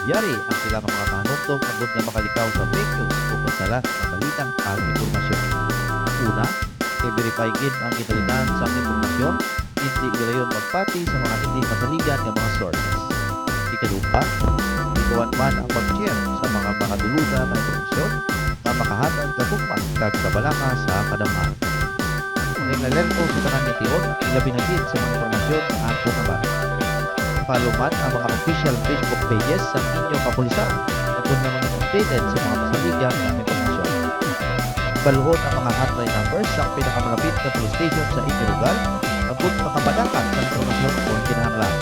Yari ang sila mga manuntok agad nga makalikaw sa fake news o pagsalat ng balitang ang impormasyon. Una, i-verify gid ang kinalitan sa impormasyon, hindi gilayon magpati sa mga hindi masaligan nga mga sources. Ikaduha, ikawan man ang pag-share sa mga makadulugan na impormasyon na makahatag kagugman kag kabalaka sa kadamhan. Naglalerto sa tanan ni Tion, ilabi na gid sa mga impormasyon na ato kaban. Follow man ang mga official Facebook pages sa inyong kapulisan kung na mga updated sa mga masaligan na impormasyon. Baluhon ang mga hotline numbers sa pinakamalapit na police station sa inyong lugar agud makabadakan sa impormasyon kung kinahanglan.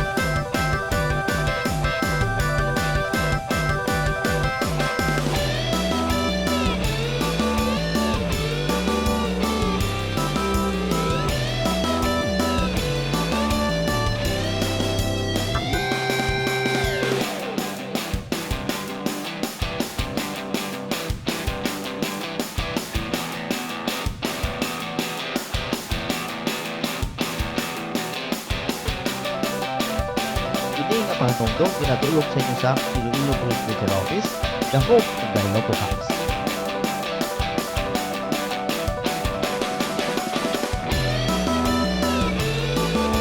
Ini nga panunggong ginatulog sa inyo sa Iloilo Police Regional Office, the home of the Iloilo Police.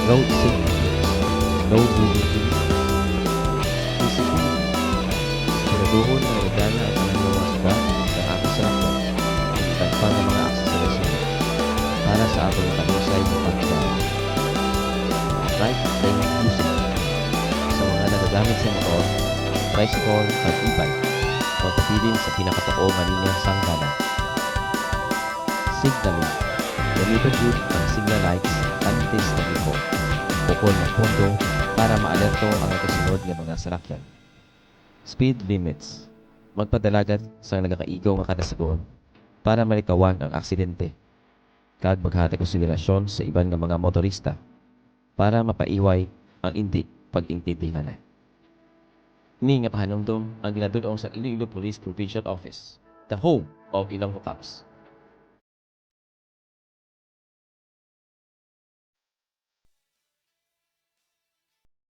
Road safety, no moving vehicles, visibility, siguraduhon na regala ang mga luwasgan sa ating salakyan, tagpang ng mga aksesorisyon para sa atong kanusay na pagkakas. Right lane usage sa mga nagagamit sa motor, tricycle, at e-bike, magpapilin sa pinakataong nga linya sang dalan. Signaling, gamitin yun ang signal lights antes na liko, bukol ng pondo para maalerto ang kasunod ng mga salakyan. Speed limits, magpadalagan sa nagakaigaw nga kadasagon para malikawan ang aksidente, kag maghatag konsiderasyon sa iban nga mga motorista para mapaiway ang hindi pag-intindihan. Ni nga pahanumdum ang ginatudong sa Iloilo Police Provincial Office, the home of Ilonggo Cops.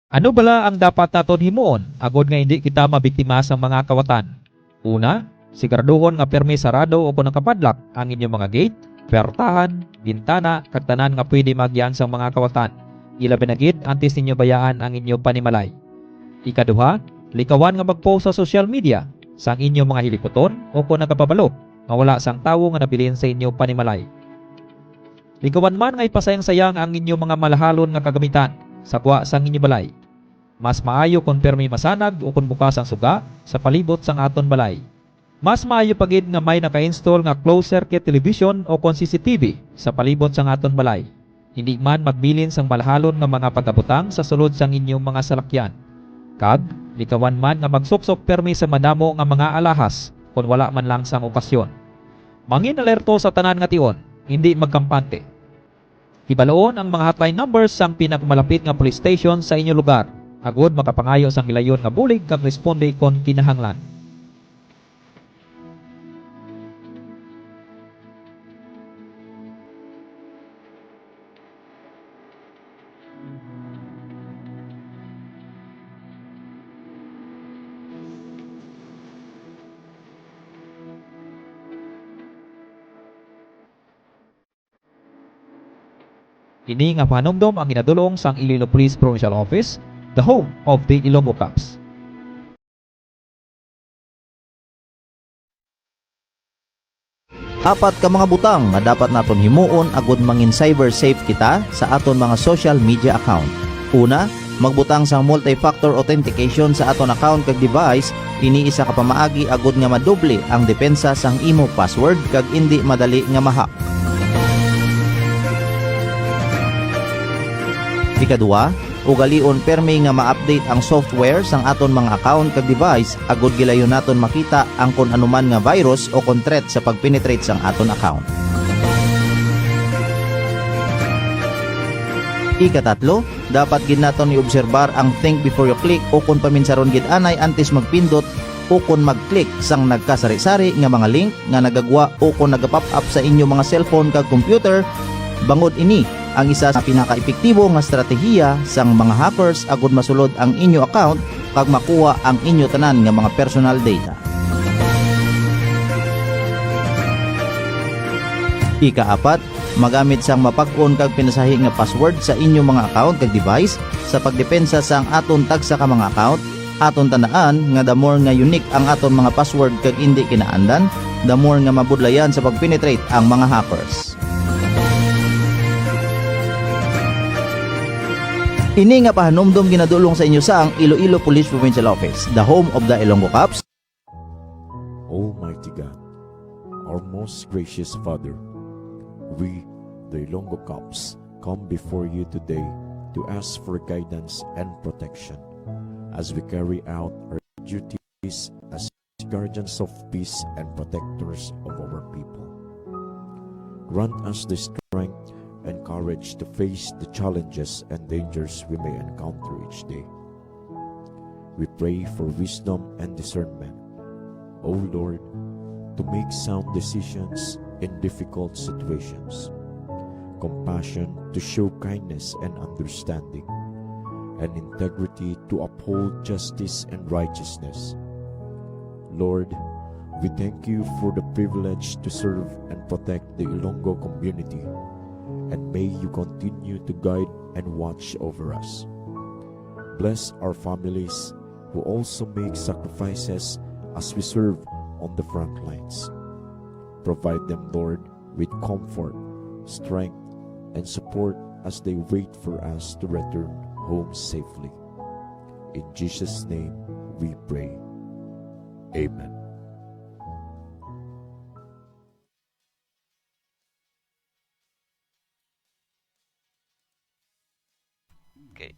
Ano bala ang dapat naton himuon agod nga hindi kita mabiktima sa mga kawatan? Una, siguraduhon nga permi sarado o kung nakapadlock ang inyong mga gate, pertahan, bintana, kag tanan nga pwede magyan sa mga kawatan. Ilabi na gid antes ninyo bayaan ang inyong panimalay. Ikaduha, likawan nga mag-post sa social media sang inyong mga hilikoton o kung nakapabalo nga wala sang tawo nga nabilin sa inyong panimalay. Likawan man nga ipasayang-sayang ang inyong mga malahalon nga kagamitan sa kuha sang inyong balay. Mas maayo kung permi masanag o kung bukas ang suga sa palibot sang aton balay. Mas maayo pagid nga may naka-install nga closed circuit television o kung CCTV sa palibot sang aton balay. Hindi man magbilin sang malahalon nga mga pagkabutang sa sulod sang inyong mga salakyan. Kag, likawan man nga magsuksok permi sa madamo nga mga alahas kung wala man lang sang okasyon. Mangin alerto sa tanan nga tion, hindi magkampante. Ibaloon ang mga hotline numbers sang pinakamalapit nga police station sa inyong lugar. Agod makapangayo sang hilayon nga bulig kag responde kon kinahanglan. Kini nga panumdom ang ginadulong sang Iloilo Police Provincial Office, the home of the Ilonggo Cops. Apat ka mga butang nga dapat naton himuon agud mangin cyber safe kita sa aton mga social media account. Una, magbutang sang multi-factor authentication sa aton account kag device, iniisa ka pamaagi agud nga madoble ang depensa sang imo password kag indi madali nga mahack. Ikaduha, ugalion permi nga ma-update ang software sang aton mga account kag device agud gilayon naton makita ang kun anuman nga virus o kon threat sa pagpenetrate sang aton account. Ikatatlo, dapat gid naton iobserbar ang think before you click o kun paminsaron gid anay antes magpindot o kun mag-click sang nagkasari-sari nga mga link nga nagagwa o kun nagapop up sa inyo mga cellphone kag computer. Bangod ini ang isa sa pinaka-epektibo nga strategiya sang mga hackers agud masulod ang inyo account kag makuha ang inyo tanan nga mga personal data. Ika-4, magamit sang mapag-on kag pinasahi nga password sa inyong mga account kag device sa pagdepensa sang aton tagsa ka mga account. Aton tandaan nga the more nga unique ang aton mga password kag hindi kinaandan, the more nga mabudlayan sa pagpenetrate ang mga hackers. Ini nga pahanumdom ginadulong sa inyo sa ang Iloilo Police Provincial Office, the home of the Ilonggo Cops. Almighty God, our most gracious Father, we, the Ilonggo Cops, come before you today to ask for guidance and protection as we carry out our duties as guardians of peace and protectors of our people. Grant us the strength and courage to face the challenges and dangers we may encounter each day. We pray for wisdom and discernment, O Lord, to make sound decisions in difficult situations, compassion to show kindness and understanding, and integrity to uphold justice and righteousness. Lord, we thank you for the privilege to serve and protect the Ilonggo community, and may you continue to guide and watch over us. Bless our families who also make sacrifices as we serve on the front lines. Provide them, Lord, with comfort, strength, and support as they wait for us to return home safely. In Jesus' name we pray. Amen. Okay.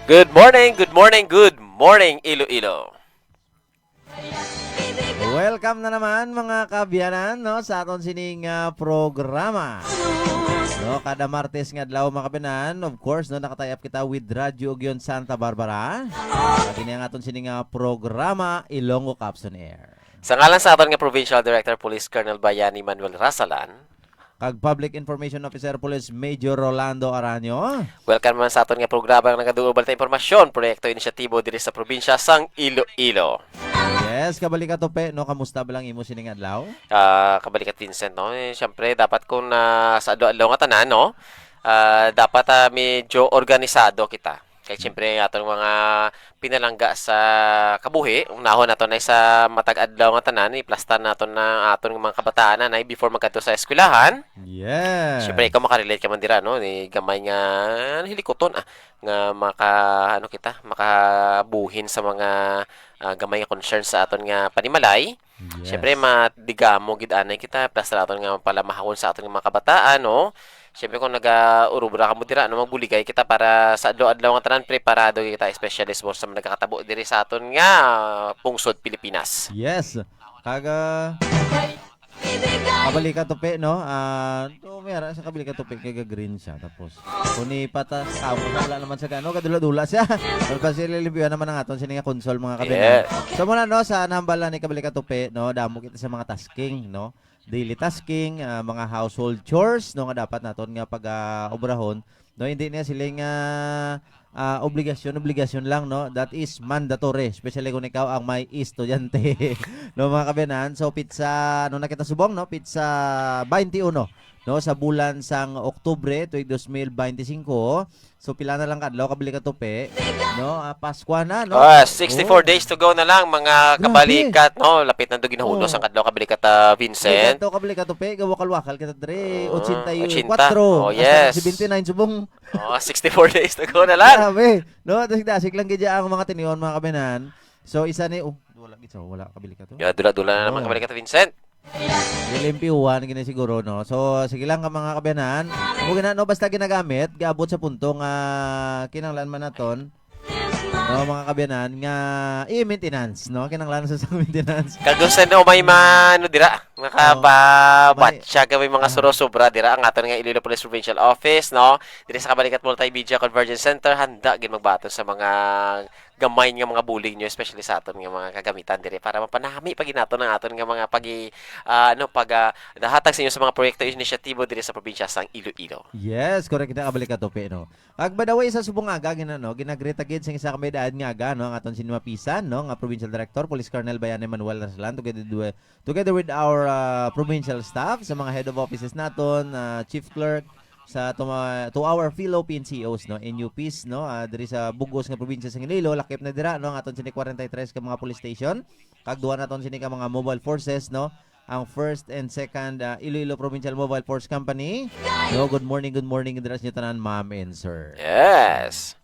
Good morning, Iloilo. Welcome na naman mga kabiyanan no sa aton sining programa. No, kada Martes nga adlaw mga kabiyanan, of course no nakatayap kita with Radyo Ogyon Santa Barbara. Kini ang aton sining programa Ilonggo Cops on Air. Sa ngalan sa aton nga Provincial Director Police Colonel Bayani Manuel Rasalan, Kag Public Information Officer Police Major Rolando Aranyo. welcome man sa aton nga programa nga nagaduol balita impormasyon, proyekto inisyatibo diri sa probinsya sang Iloilo. Yes, kabalik ka tope no, kamusta ba lang imo sining adlaw? Kabalikat Vincent, no? Siyempre, dapat kung sa adlaw nga tanan, no? Dapat medyo organisado kita. Kaya siyempre, atong mga pinalangga sa kabuhi, unahon nato na sa matag-adlaw nga tanan, i-plastan nato na aton mga kabataan na before magkadto sa eskwelahan. Yeah. Siyempre, ikaw makarelate ka man dira, no? Ni gamay nga hilikoton, nga makabuhin sa mga gamay nga concern sa aton nga panimalay. Yes. Siyempre, madigamo gid anay kita, plastar aton nga palamahon sa aton nga mga kabataan, no? Siyempre, kung nag-urubra ka mo dira, magbuligay kita para sa adlaw-adlaw nga tanan, preparado kita, especially sa mga nagkakatabo diri sa aton nga pungsod Pilipinas. Yes. Kaga kabalik ka tope no. Mayroon sa kabalik ka tope kay green siya tapos kuni patas kamo wala naman sa gano kadula-dula siya. Tapos ililibihan naman ang aton sininga console mga kabinet. Yes. So muna no sa nambala ni kabalik ka tope no, damo kita sa mga tasking no. Daily tasking, mga household chores no nga dapat naton nga pag-obrahon no, hindi niya siling obligasyon lang no, that is mandatory especially kung ikaw ang may estudyante no mga kabiyanan. So pizza no nakita subong no, pizza 21 no sa bulan sang Oktubre tuig 2025. So pila na lang kadlaw kabili ka tope no, Pasko na no. 64 days to go na lang mga kabalikat, no? Lapit na do ginahunos ang kadlaw kabalikat Vincent. Ito kabili ka tope gawakal-wakal kita dre 84. 80. Oh, yes. 79 subong. 64 days to go na lang. Grabe. No, dasig lang gid ang mga tinion mga kabiyanan. So isa ni wala gid wala kabili ka to. Ya dula-dula na naman kabalikat Vincent. Lilimpiwan gini siguro no. So sige lang ka mga kabiyanan. Kung no basta ginagamit gaabot sa puntong kinanglan man naton. No mga kabiyanan nga i-maintenance no, kinanglan sa maintenance. Kagusto na may mano dira. Makababatsa kami mga suro-sobra dira ang aton nga Iloilo Police Provincial Office, no? Diri sa Kabalikat Multimedia Convergence Center handa gid magbaton sa mga gamay nga mga bulig nyo, especially sa aton nga mga kagamitan dire para mapanami pag naton ang aton nga mga nahatag sa inyo sa mga proyekto inisyatibo dire sa probinsya sang Iloilo. Yes, correct kita kabalik ka tope no. Ag by the way sa subong aga ginano, ginagreet agad sa isa ka may daan nga aga no ang aton sinmapisan no nga Provincial Director Police Colonel Bayani Manuel Raslan together with our provincial staff sa mga head of offices naton, chief clerk sa to our Philippine CEOs no NUPs no diri sa bugos nga probinsya sa Iloilo lakip na dira no ang aton sini 43 ka mga police station kag duha naton sini ka mga mobile forces no ang first and second Iloilo Provincial Mobile Force Company. No, good morning dira sa inyo tanan ma'am and sir. Yes.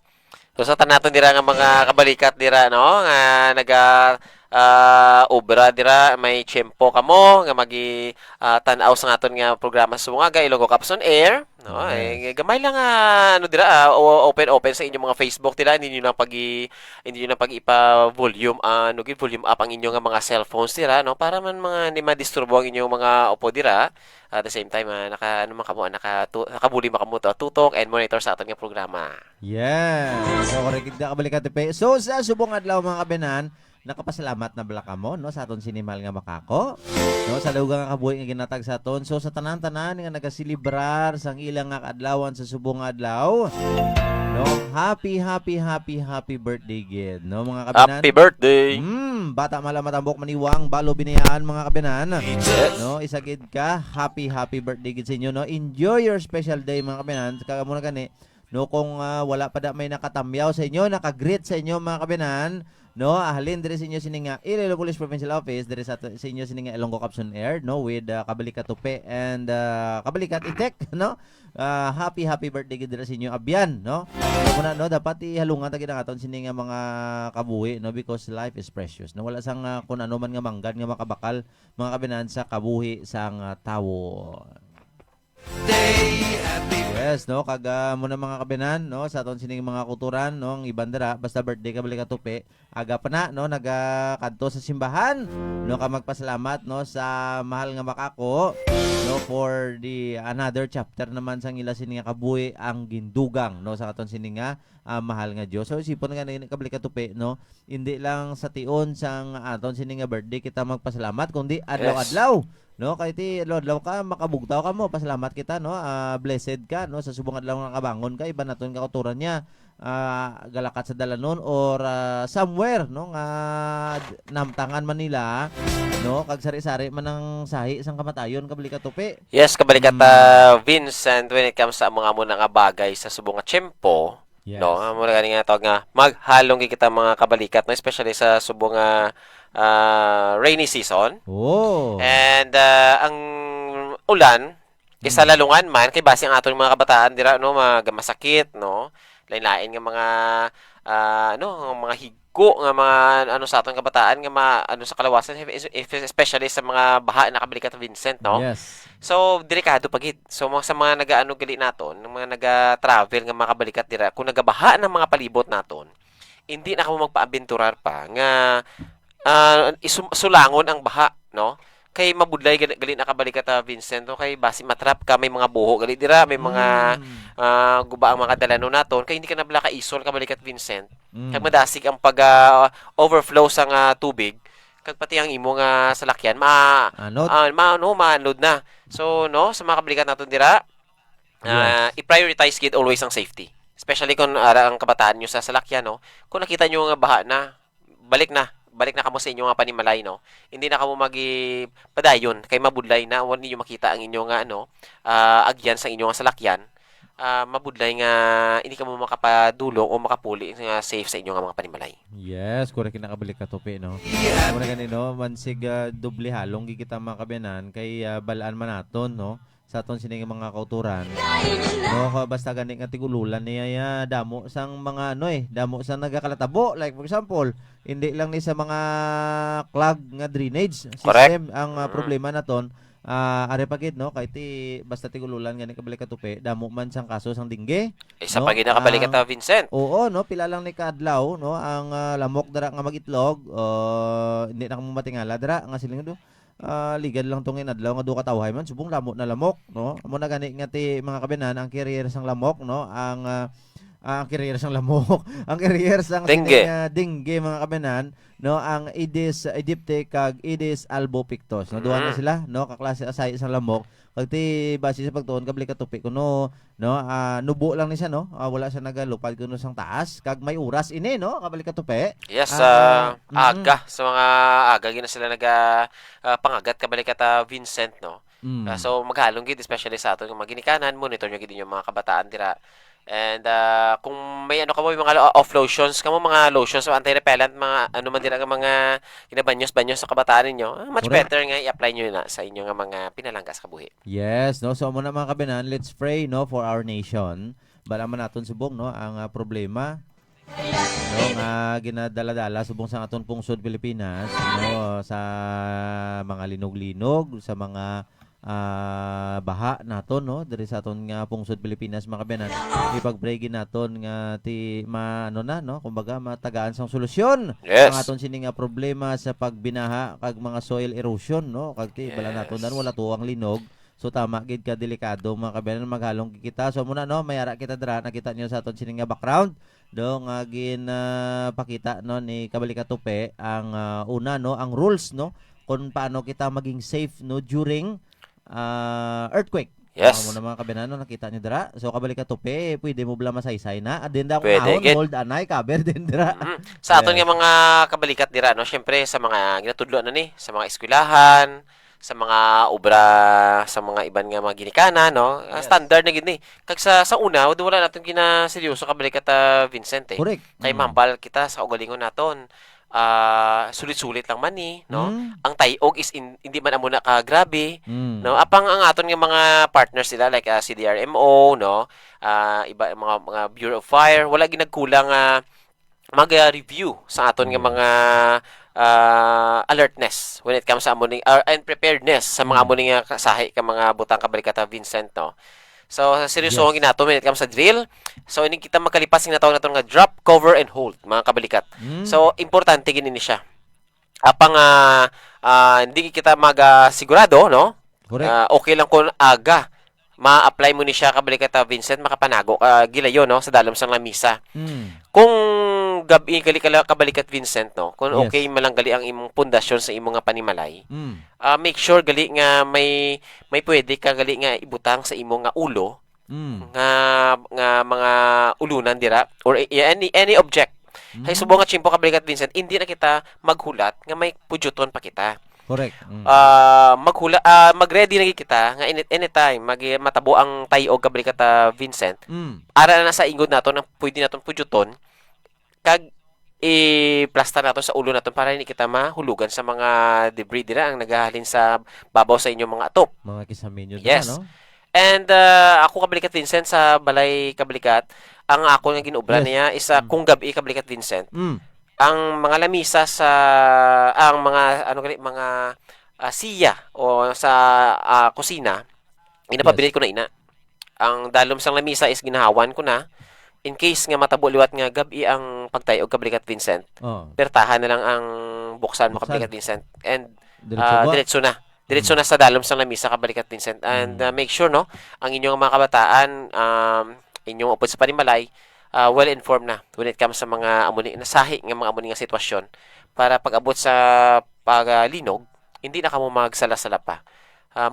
So sa tanan naton dira nga mga kabalikat dira no nga obra dira may tiyempo kamo nga magi tan-aw sa aton nga programa sa mga Ilonggo Caps on Air no gamay lang dira open sa inyong mga Facebook dira hindi niyo na pag volume volume up ang inyong nga mga cellphones dira no para man mga hindi madisturbo ang inyong mga upo dira at the same time nakabuli makamuto tutok and monitor sa aton nga programa. Yes. So correct ka kabalikat pe. So sa subong adlaw mga kabenan nakapasalamat na bala mo no sa aton sinimal nga makako no sa lugar nga kabuhi nga ginatag sa aton. So sa tanan-tanan nga nagasilibrar sang ilang nga adlawan sa subong adlaw no happy birthday gid no mga kabinan. Happy birthday. Bata malamatambok maniwang balo binayaan mga kabinan no isagid ka happy birthday gid sa inyo no enjoy your special day mga kabinan kaya muna gani no kung wala pa da may nakatamyaw sa inyo nakagreet sa inyo mga kabinan no ahalin diri sa inyo sininga Iloilo Police Provincial Office diri sa inyo sininga Ilonggo Caps on Air no with Kabalikat Tupe and Kabalikat Itek no happy birthday gid diri sa inyo abyan no kuna no dapat ihalungan tagid ang aton sininga mga kabuhi no because life is precious no wala sang kun ano man nga manggan nga makabakal mga kabinan sa kabuhi sang tawo. Yes, no, kaga mo na mga kabinan, no, sa aton sining mga kulturan, no, ang ibandera, basta birthday ka balik ka tupi, aga pa na, no, nagakadto sa simbahan, no, ka magpasalamat, no, sa mahal nga makako, no, for the another chapter naman sang ila sining kabuhi ang gindugang, no, sa aton sining mahal nga Dios. So isipon nga ni kabalik ka tupi, no, hindi lang sa tion sang aton sining birthday kita magpasalamat, kundi adlaw-adlaw. No, kay ti adlaw ka makabugtaw ka mo pasalamat kita no blessed ka no sa subong adlaw nga kabangon ka iba naton ka kauturan niya galakat sa dalanon or somewhere no nga namtangan Manila no kag sari-sari man ang sahi sang kamatayon kabalik ka tupi. Yes, kabalikat Vincent when it comes sa mga muna nga bagay sa subong nga tiyempo. Yes. No, muna gani nga tawag nga maghalong kita mga kabalikat no especially sa subong nga rainy season. Oh. And ang ulan isa lalungan man kay base ang aton mga kabataan dira no masakit no. Lain-lain nga mga mga higko nga mga sa aton kabataan nga sa kalawasan especially sa mga baha na kabalikat Vincent no. Yes. So delikado pagid. So sa mga nagaano gali naton, ng mga naga-travel nga mga kabalikat dira kung nagabaha ng mga palibot naton, hindi na kamo magpaabenturar pa nga sulangon ang baha, no? Kay mabudlay gali na kabalikat Vincent, no? Kay basi matrap ka may mga buho gali dira, may mga guba ang mga dalano naton, kay hindi ka nabla ka isol kabalikat Vincent. Kag madasig ang pag overflow sa tubig, kag pati ang imo nga salakyan maanod na. So no, sa mga kabalikat naton dira, i-prioritize gid always ang safety. Especially kung ang kabataan nyo sa salakyan, no? Kung nakita nyo nga baha na, balik na kamo sa inyo nga panimalay, no? Hindi na kamo padayon kay mabudlay na wala niyo makita ang inyo nga agyan sa inyo nga salakyan. Mabudlay nga hindi kamo makapadulong o makapuli nga safe sa inyo nga mga panimalay. Yes, correct na kabalik ka tupi no. Muna gani no, mansig doble halong kita mga kabenan kay balaan man naton no. Sa aton sining mga kauturan. No, basta gani nga tigululan niya damo sang mga damo sang nagakalatabo like for example, hindi lang ni sa mga clog nga drainage system. Correct. Ang problema naton are pagid no kay ti basta tigululan gani kabalik ka tupi, damo man sang kaso sang dingge. Isa pagid na kabalik ka Vincent. Oo no, pila lang ni kadlaw no ang lamok dara nga magitlog, hindi na kamo matingala dara nga siling do. Ligad lang tong inadlaw nga duha ka tawhay man subong lamok na lamok no amo na gani nga ti mga kabenan ang carrier sang lamok no ang ang carrier sang lamok, ang carrier sang Dengue. dengue mga kabanan, no, ang Aedes aegypti kag Aedes albopictus. No, duha na sila, no, kaklase asay sang lamok. Kag ti base sa pagtuon kabali ka tupi kuno, no, nubo lang ni siya, no. Wala siya nagalupad kuno sang taas kag may oras ini, no, kabali ka tupi. Yes, Mm. aga. Sa mga aga, gina sila pangagat kabalikat Vincent, no? Mm. So, maghalong gid, especially sa aton, mga ginikanan, monitor nyo gid yung mga kabataan dira. And kung may ano ka mo, yung mga off lotions, kamo mga lotions, so anti-repellent, mga ano man dira nga mga ginabanyos-banyos sa kabataan ninyo, much Correct. better nga i-apply nyo na sa inyo nga mga pinalanggas kabuhi. Yes, no. So muna mga kabanan, let's pray, no, for our nation. Bala man naton subong, no, ang problema, no, nga ginadala-dala subong sa aton pungsod Pilipinas, no, sa mga linog-linog, sa mga baha naton, no, diri sa aton nga pungsod Pilipinas mga kabanan. Ipag-breakin naton nga ti ano na, no, kumbaga matagaan sang solusyon Yes. ang aton sini nga problema sa pagbinaha kag mga soil erosion, no, kag ti bala naton dan wala tuwang linog. So tama gid ka delikado mga kabanan, maghalong kita. So muna, no, mayara kita dira, nakita niyo sa aton sini nga background do nga pakita, no, ni Kabalika Tupe ang una, no, ang rules, no, kung paano kita maging safe, no, during earthquake. Yes. Mga kabanan, no, nakita niyo dira. So Kabalika Tupe, pwede mo bala masaysay na. Adin daw Pwede, ahon, gid. hold anay cover din dira. Sa aton Yes. nga mga kabalikat dira, no, syempre sa mga ginatudlo na ni, sa mga eskwelahan, sa mga obra, sa mga iban nga mga ginikanan, no, Yes. standard na gid ni. Kag sa una, wala naton ginaseryoso kabalikat Vincent, eh. Correct. Kay mambal kita sa ugalingon naton. Sulit-sulit lang man ni, no. Ang tayog is hindi man amo na ka grabe, no. Apang ang aton nga mga partners sila like CDRMO, no. Iba mga Bureau of Fire, wala ginagkulang mag-review sa aton nga mga alertness when it comes sa amuning and preparedness sa mga amuning nga kasahi ka mga butang kabalikat Vincent, no. So seryoso ang ginato when it comes sa drill. So ini kita makalipas ng natawag naton nga drop, cover and hold mga kabalikat. So importante gini siya. Apang hindi kita sigurado, no. Correct. Okay lang kung aga ma-apply mo ni siya kabalikat Vincent, makapanago gilayon, no, sa dalom sang lamisa. Kung gabi kabalikat Vincent, no, kung Yes. okay malanggali ang imong pundasyon sa imong nga panimalay, make sure gali nga may pwede ka gali nga ibutang sa imong nga ulo nga mga ulunan dira or any object. Kay subong nga chimpo kabalikat Vincent, hindi na kita maghulat nga may pudyuton pa kita. Correct. Mag-ready na kita nga anytime matabo ang tayo kabalikat Vincent. Ara na sa ingod nato na pwede naton pudyuton kag i-plasta nato sa ulo nato para hindi kita mahulugan sa mga debris dira ang nagahalin sa babaw sa inyong mga atop. Mga kisaminyo Yes. no? And ako kabalikat Vincent sa balay kabalikat, ang ako nga ginuubra Yes. niya is kung gabi kabalikat Vincent, Mm. ang mga lamisa sa ang mga mga siya o sa kusina, inapabilit ko na ina. Ang dalom sang lamisa is ginahawan ko na in case nga matabo liwat nga gabi ang pagtayog kabalikat Vincent. Oh. Pertahan na lang ang buksan mo Buksan. kabalikat Vincent and Diretso ba? diretso na sa dalom sang lamisa kabalikat Vincent and make sure, no, ang inyong mga kabataan inyong upod sa panimalay well informed na when it comes sa mga amuni nasahi nga mga amuni nga sitwasyon para pag-abot sa paglinog hindi na kamo magsala-sala pa.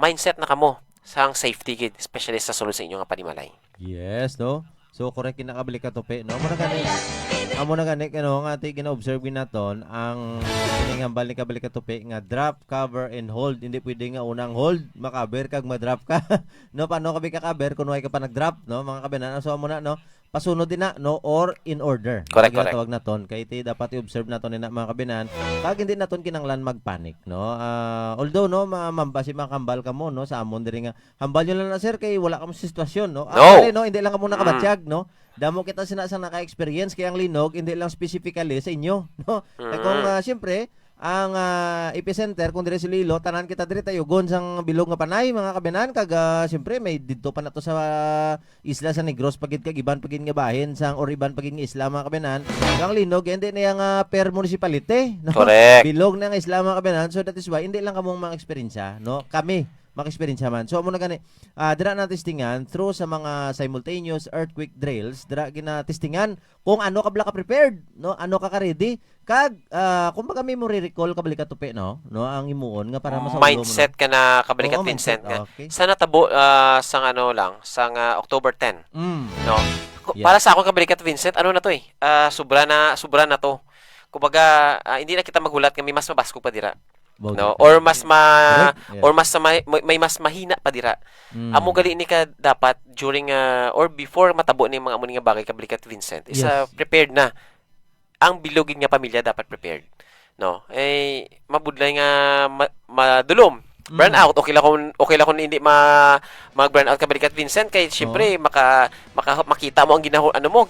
Mindset na kamo sa safety gid, especially sa sulod sa inyong nga panimalay. Yes, no? So, correct kinakabalik ka tope, no? Amo na gani, ano, nga ati gina-observe naton ang piningambal ni kabalik ka tope nga drop, cover, and hold. Hindi pwede nga unang hold, makaber kag madrop ka. No, paano kabi ka cover kung way ka pa nag-drop, no? Mga kabinan, so amo na, no? Pasunod din na, no, or in order. Correct, Kaya correct. tawag naton kay iti dapat i-observe naton ni mga kabinan kag hindi naton kinanglan magpanik, no. Although, no, mambasi makambal ka mo, no, sa amon diri nga hambal nyo lang na sir kay wala ka mo sitwasyon, no. No. Actually, no, hindi lang ka mo nakabatsyag, no. Damo kita sinasang naka-experience kay ang linog hindi lang specifically sa inyo, no. Kay kung siyempre ang epicenter kung dire si Lilo tanan kita dire tayo gon sang bilog nga panay mga kabinan kag siyempre may didto pa nato sa isla sa Negros pagid kag iban pagid nga bahin sang or iban pagid nga isla mga kabinan ang linog hindi na yang per municipality, no. Correct. Bilog na nga isla mga kabinan, so that is why hindi lang kamong mga eksperyensya, no, kami maka-experience man. So amo na gani dira na testingan through sa mga simultaneous earthquake drills, dira gina testingan kung ano ka bala ka prepared, no? Ano ka ready kag kumbaga may mo recall ka balik ka tupi, no? Ang imuon nga para masaulo mo. Mindset ka na kabalik at Oo, Vincent mindset. nga. Okay. Sa natabo sang ano lang, sang October 10, no? Yeah. Para sa ako kabalik at Vincent, ano na to eh? Sobra na to. Kumbaga, hindi na kita magulat nga may mas mabasko pa dira. No, or mas Correct. Yeah. or mas may mas mahina pa dira. Amo gali ni ka dapat during or before matabo ni mga amo ni nga bagay kabalik at Vincent. Is Yes. prepared na. Ang bilogin nga pamilya dapat prepared. No, mabudlay nga madulom. Burnout, okay lang kung hindi mag-burnout ka balik at Vincent kay syempre makita mo ang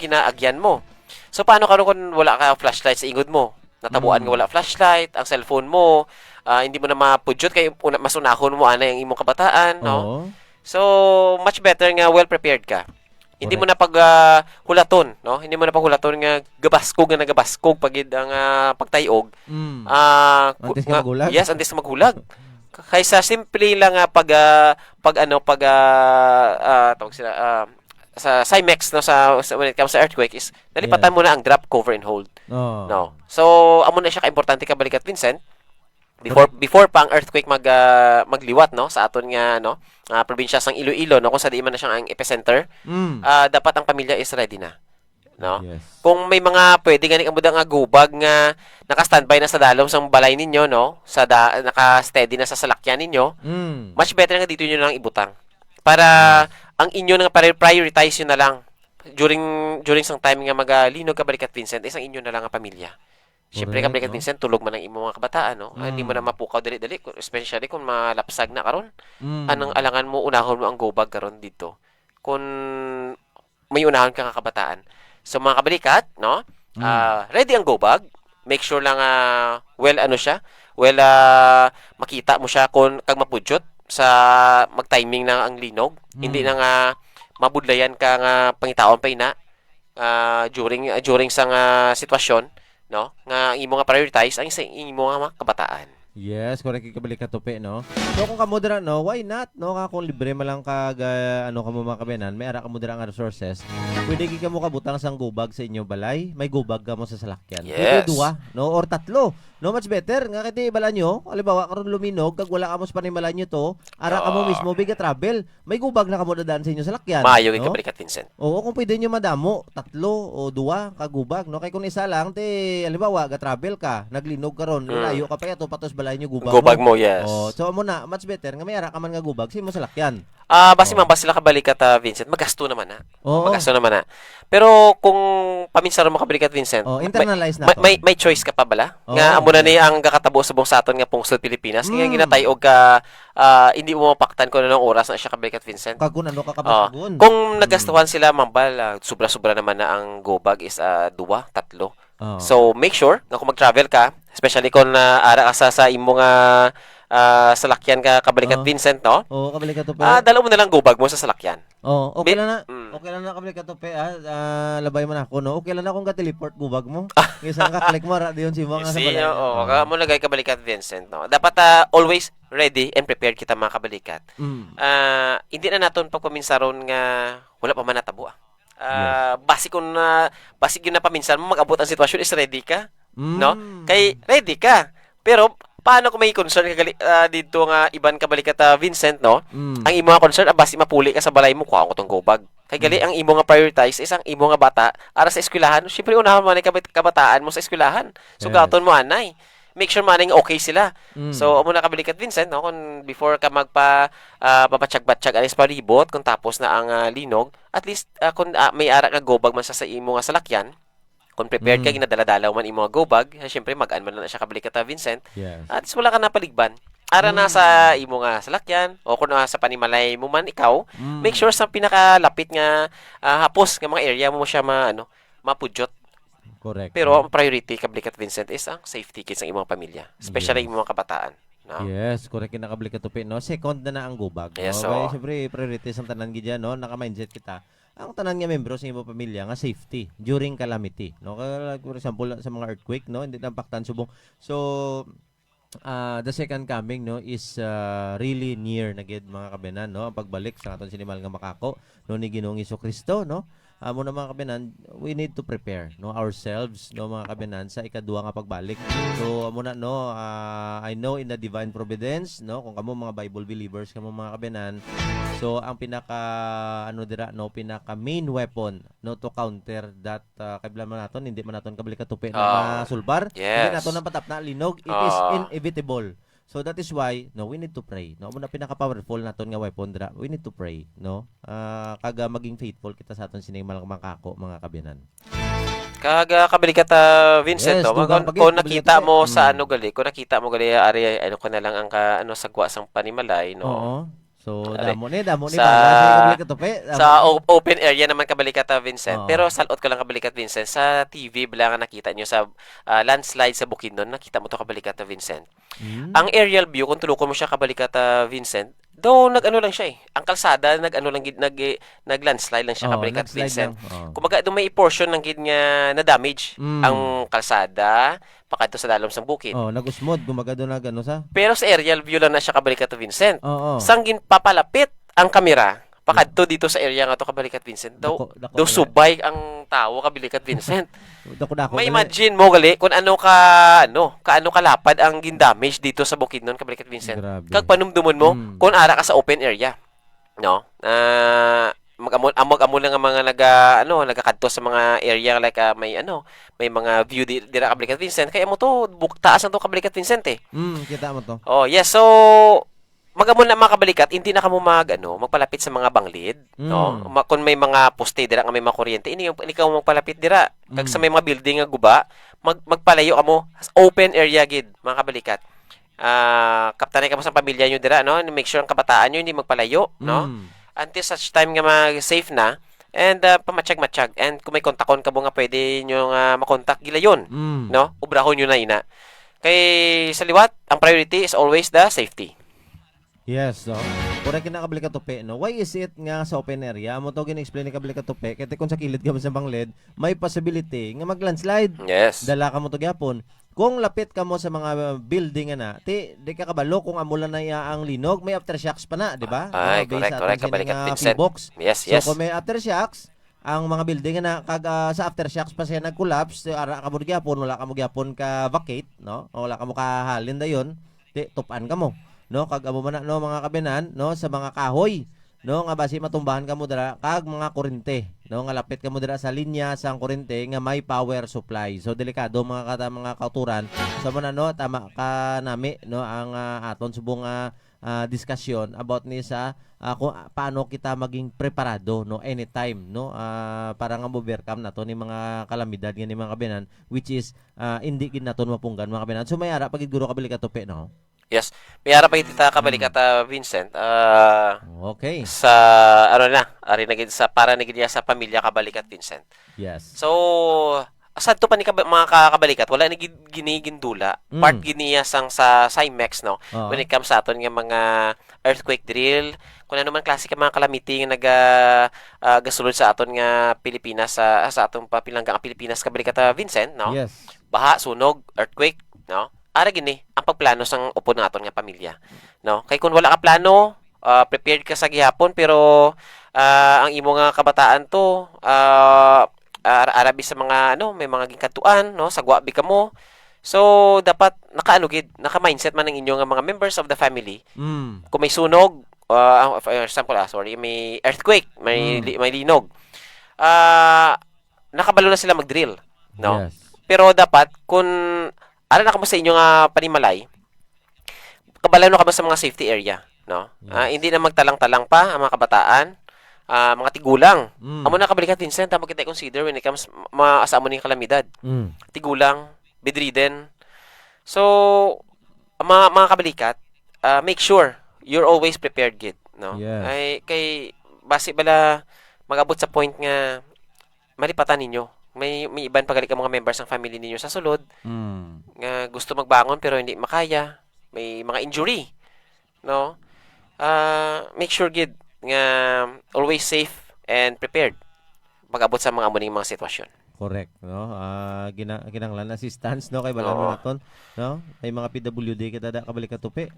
ginaagyan mo. So paano kung wala ka flashlight sa ingod mo? Natabuan nga wala flashlight, ang cellphone mo, hindi mo na mapudyot kay mas unahon mo ana yung imong kabataan, no? Oo. So much better nga well prepared ka. Hindi mo na hulaton, no? Hindi mo na paghulaton nga nagabaskog pagid ang pagtayog. Antes ka maghulag? Yes, antes ka maghulag. Kaysa simple lang tawag sila sa Cymex, no, when it comes sa earthquake is nalipatan mo na ang drop, cover and hold. No. So amo na siya kaimportante ka balik at Vincent before pa ang earthquake magliwat, no, sa aton nga probinsya sang Iloilo, no, kung sa di man na siyang ang epicenter. Dapat ang pamilya is ready na, no. Yes. Kung may mga pwede gani ang nga gubag nga naka-standby na sa dalom sang balay ninyo, no, naka-steady na sa salakyan ninyo, much better nga dito niyo lang ibutang para ang inyo nga prioritize yun na lang during sang time nga maglinog ka balik at Vincent, isang inyo na lang ang pamilya. Siyempre ka balik at Vincent, tulog man ang imong mga kabataan, no? Hindi mo na mapukaw dali-dali, especially kung malapsag na karon. Anong alangan mo, unahon mo ang gubag karon dito. Kung may unahon ka kabataan. So mga kabalikat, no? Ready ang gubag. Make sure lang makita mo siya kung kag mapudyot sa mag-timing na ang linog. Hindi na nga mabudlayan ka nga pangitaon pa ina during sa sitwasyon, no, nga imo nga prioritize ang imo nga kabataan. Yes, correct ka balik ka tupi, no. So kung kamo dira, no, why not, no, kung libre man lang kag kamo mga kabenan, may ara kamo dira nga resources. Pwede gi kamo kabutang sang gubag sa inyong balay, may gubag kamo sa salakyan. Yes. Pwede duwa, no, or tatlo. No, much better nga kiti bala nyo, halimbawa karon luminog kag wala kamo sa panimala nyo to, ara kamo mismo biga travel. May gubag na kamo dadaan sa inyong salakyan. Maayo no? ka balik at Vincent. Oo, kung pwede nyo madamo, tatlo o duwa kagubag, no? Kay kung isa lang, halimbawa, ga-travel ka, naglinog ka ron, layo ka pa yato, patos balay nyo Gubag mo, yes. Oh, so mo na, much better, nga may ara ka man nga gubag, sa imo salakyan. Basi sila kabalik at Vincent, magasto naman na. Oo. Magasto naman na. Pero kung paminsan mo kabalik at Vincent, Oh, internalize na to. may choice ka pa bala? Oo. Nga amo na ni ang kakatabo sa buong saton nga pungsod Pilipinas. Nga ginatay og ka hindi mo mapaktan kung anong oras na siya kabalik at Vincent. Kag kung ano ka kabasagon. Kung nagastuhan sila mambal, sobra-sobra naman na ang gobag is 2, 3. Oh. So make sure nga kung mag-travel ka, especially kung ara ka sa imong salakyan ka kabalik at Vincent, no? Oo, kabalik ka to pe. Dala mo na lang gobag mo sa salakyan. Oh, okay lang na. Mm. Okay lang na kabalik ka to pe. Labay mo na ako, no. Okay lang na kung ka-teleport gubag mo. Isa ka click mo ra diyon si mga sa See, balay. mo lagay kabalikat Vincent, no? Dapat always ready and prepared kita mga kabalikat. Hindi na naton pagpaminsaron nga wala pa man natabo. Basic yun na paminsan mo mag-abot ang sitwasyon is ready ka, no? Kay ready ka. Pero paano kung may concern ka dito nga iban kabalikat Vincent, no? Ang imo nga concern basi mapuli ka sa balay mo kuha ko tong gobag. Kay gali ang imo nga prioritize isang imo nga bata ara sa eskwelahan. Syempre unahon man ang kabataan mo sa eskwelahan. So gaton mo anay. Make sure man okay sila. So amo na kabalikat Vincent, no, kung before ka papatyag-batyag anis palibot kung tapos na ang linog, at least kung may ara ka gobag man sa imo nga salakyan, kung prepared ka ginadala-dalaw man imo nga gobag, syempre mag-an man na siya kabalikat Vincent. Yes. At least wala ka na paligban. Ara na sa imo nga salakyan o kung sa panimalay mo man ikaw, make sure sa pinakalapit nga hapos nga mga area mo siya mapudyot. Correct. Pero ang priority kabalikat Vincent is ang safety kids ng imong pamilya, especially yung mga kabataan. No? Yes, correct kinakabalik ka to pe, no. Second na ang gubag. Yes, no? oo. Kaya syempre priorities ang tanan gid no, naka-mindset kita. Ang tanan nga membro sa imong pamilya nga safety during calamity, no. Kaya for example sa mga earthquake, no, hindi lang paktan subong. So the second coming no is really near na gid mga kabenan no ang pagbalik sa aton sinimal nga makako no ni Ginoong Hesukristo no. Amo na mga kabenan, we need to prepare no ourselves no mga kabenan sa ikaduha nga pagbalik. So amo na no I know in the divine providence no kung kamo mga Bible believers kamo mga kabenan. So ang pinaka ano dira no pinaka main weapon no to counter that kabila man naton hindi man naton kabalik katupi na sulbar. Hindi Yes. naton ang patap na linog. It is inevitable. So that is why no we need to pray. No mo na pinaka powerful naton nga weapon dira. We need to pray no. Kaga maging faithful kita sa aton sinimal nga makako mga kabinan. Kaga kabalikat Vincent, Yes, no? dugang Kung pagit, nakita kabalikat, mo sa mm. ano gali, kung nakita mo gali ari ano ko na lang ang sagwa sang panimalay, no. Oo. So Ari, damo ni bala sa- sa kabalik katupi. Sa open area naman kabalikat Vincent. Oo. Pero salot ko lang kabalikat Vincent sa TV bala nga nakita nyo sa landslide sa Bukidnon, nakita mo to kabalikat Vincent. Ang aerial view kung tulukon mo siya kabalikat Vincent, though nag-ano lang siya eh. Ang kalsada nag-ano lang gid nag-landslide lang siya kabalikat Vincent. Kumaga doon may portion ng gid nga na damage Mm. ang kalsada pakadto sa dalom sang bukid. Oh, nagusmod gumaga do na gano sa. Pero sa aerial view lang na siya kabalikat Vincent. Oo. Sanggin papalapit ang kamera pakadto dito sa area nga to kabalikat Vincent. Daw subay ang tao kabalikat Vincent. Dako May imagine mo gali kung ano kaano kalapad ang gindamage dito sa Bukidnon kabalikat Vincent. Grabe. Kag panumdumon mo Mm. kung ara ka sa open area. No? Mag-amol lang ang mga nagakadto sa mga area like may mga view dira kabalikat Vincent kaya mo to taas ang to kabalikat Vincent eh. Kita mo to. Oh, yes. So magamon na mga kabalikat, hindi na kamo magpalapit sa mga banglid, no? Kung may mga poste dira nga may mga kuryente, hindi ka mo magpalapit dira. Kag sa may mga building nga guba, magpalayo kamo open area gid, mga kabalikat. Kaptanay kamo sa pamilya nyo dira, no? Make sure ang kabataan nyo hindi magpalayo, no? Until such time nga mag-safe na and pamatsyag-matsyag and kung may kontakon ka mo nga pwede nyo nga makontak gilayon, no? Ubrahon nyo na ina. Kay sa liwat, ang priority is always the safety. Yes, so. Kung kinakabalik ka tupi, no? Why is it nga sa open area? Mo to gina-explain ni kabalik ka tupi, kaya kung sa kilid ka sa banglid, may possibility nga mag-landslide. Yes. Dala ka mo to gyapon. Kung lapit ka mo sa mga building na, di ka kabalo kung amulan na ang linog, may aftershocks pa na, di ba? Ay, correct. Kabalik at Vincent. Box. Yes. So kung may aftershocks, ang mga building na sa aftershocks pa siya nag-collapse, ara ka mo gyapon, wala ka mo gyapon ka vacate, no? O wala ka mo kahalin dayon, di tupan ka mo. No, kag amo man no mga kabenan, no, sa mga kahoy, no, nga basi matumbahan ka mo dira kag mga kurente, no, nga lapit ka mo dira sa linya sang kurente nga may power supply. So delikado mga kauturan. Sa man no, tama ka nami no ang aton subong discussion about ni sa kung paano kita maging preparado no anytime no para nga overcome nato ni mga kalamidad nga ni mga kabenan which is hindi gid naton mapunggan mga kabenan. So may ara pagid guro kabalik atope no. Yes. May ara pa kita kabalik at Vincent. Okay. Sa ari nagid sa para nagid sa pamilya kabalik at Vincent. Yes. So sadto pa ni mga kabalikat wala ni ginigindula. Part giniya sang sa CIMEX no. When it comes sa aton nga mga earthquake drill, kung ano man klase ka mga calamity nga gasulod sa aton nga Pilipinas sa atong papilanggang Pilipinas kabalik at Vincent no. Yes. Baha, sunog, earthquake, no? Ara gini ang pagplano sang upo naton nga pamilya, no? Kay kung wala ka plano, prepared ka sa gihapon pero ang imo nga kabataan to arabi sa mga may mga gingkatuan, no? Sagwa bi ka mo. So dapat naka-mindset man ang inyo nga mga members of the family. Kung may sunog, for example, may earthquake, may linog. Nakabalo na sila mag-drill, no? Yes. Pero dapat kung ara na kamo sa inyo nga panimalay, kabalaw na kamo sa mga safety area, no? Yes. Hindi na magtalang-talang pa ang mga kabataan, mga tigulang. Amo na kabalikat Vincent, tama kita consider when it comes maasa mo ning kalamidad. Tigulang, bedridden. So, mga kabalikat, make sure you're always prepared gid, no? Yes. Ay kay base bala magabot sa point nga malipatan ninyo. May iban pagalit ka mga members ng family ninyo sa sulod nga gusto magbangon pero hindi makaya, may mga injury, no? Make sure gid nga always safe and prepared pag-abot sa mga amuning mga sitwasyon. Correct, no? Kinanglan assistance, no? Kay balaan mo Oo. naton, no? Ay mga PWD kita da kabalik ka tupi.